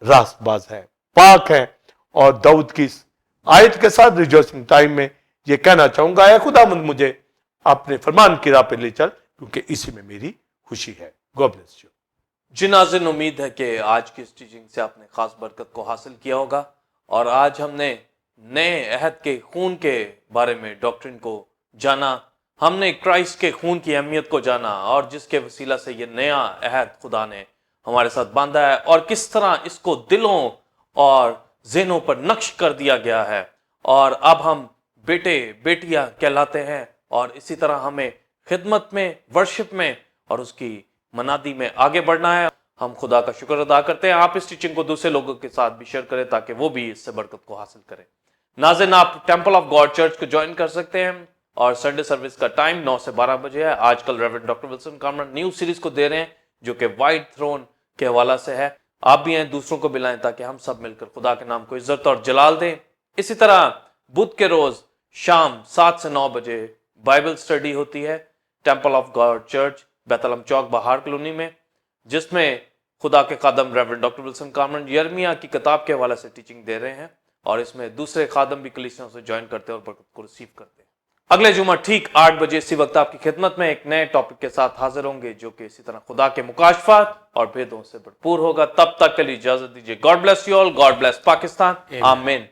B: रासबाज है, पाक है। और दाऊद की आयत के साथ रिजॉइसिंग टाइम में ये कहना चाहूंगा, है खुदावंद मुझे अपने फरमान की राह पे ले चल, क्योंकि इसी में मेरी खुशी है। God bless you.
A: जी नाज़रीन, उम्मीद है कि आज की इस टीचिंग से आपने खास बरकत को हासिल किया होगा, और आज हमने नए अहद के खून के बारे में डॉक्ट्रिन को जाना, हमने क्राइस्ट के खून की अहमियत को जाना, और जिसके वसीला से ये नया अहद खुदा ने हमारे साथ बांधा है, और किस तरह इसको दिलों और ज़हनों पर नक्श कर दिया गया है। और अब हम बेटे बेटियां कहलाते हैं, और इसी तरह हमें खिदमत में, वर्शिप में और उसकी मनादी में आगे बढ़ना है। हम खुदा का शुक्र अदा करते हैं। आप इस टीचिंग को दूसरे लोगों के साथ भी शेयर करें ताकि वो भी इससे बरकत को हासिल करें। नाज़रीन, आप टेंपल ऑफ गॉड चर्च को ज्वाइन कर सकते हैं, और संडे सर्विस का टाइम 9 से 12 बजे है। आजकल reverend doctor Wilson Kamran new series को दे रहे हैं जो कि वाइट थ्रोन के हवाला से है। आप भी हैं, दूसरों को मिलाएं ताकि हम सब मिलकर खुदा के नाम को इज्जत और जलाल दें। इसी तरह बुध के रोज शाम 7 से 9 बजे बाइबल स्टडी होती है टेंपल ऑफ गॉड चर्च, बैतलहम चौक, बाहर कॉलोनी में, जिसमें खुदा के खादम रेवरेंड डॉक्टर विल्सन कामरन यिर्मयाह की किताब के हवाले से टीचिंग दे रहे हैं, और इसमें दूसरे खादम भी कलीसियों से ज्वाइन करते हैं और बरकत को रिसीव करते हैं। अगले जुमा ठीक 8 बजे इसी वक्त आपकी खिदमत में एक नए टॉपिक के साथ हाजिर होंगे, जो कि इसी तरह खुदा के मुकाशफात और भेदों से भरपूर होगा। तब तक के लिए इजाजत दीजिए। God bless you all, God bless Pakistan, आमीन।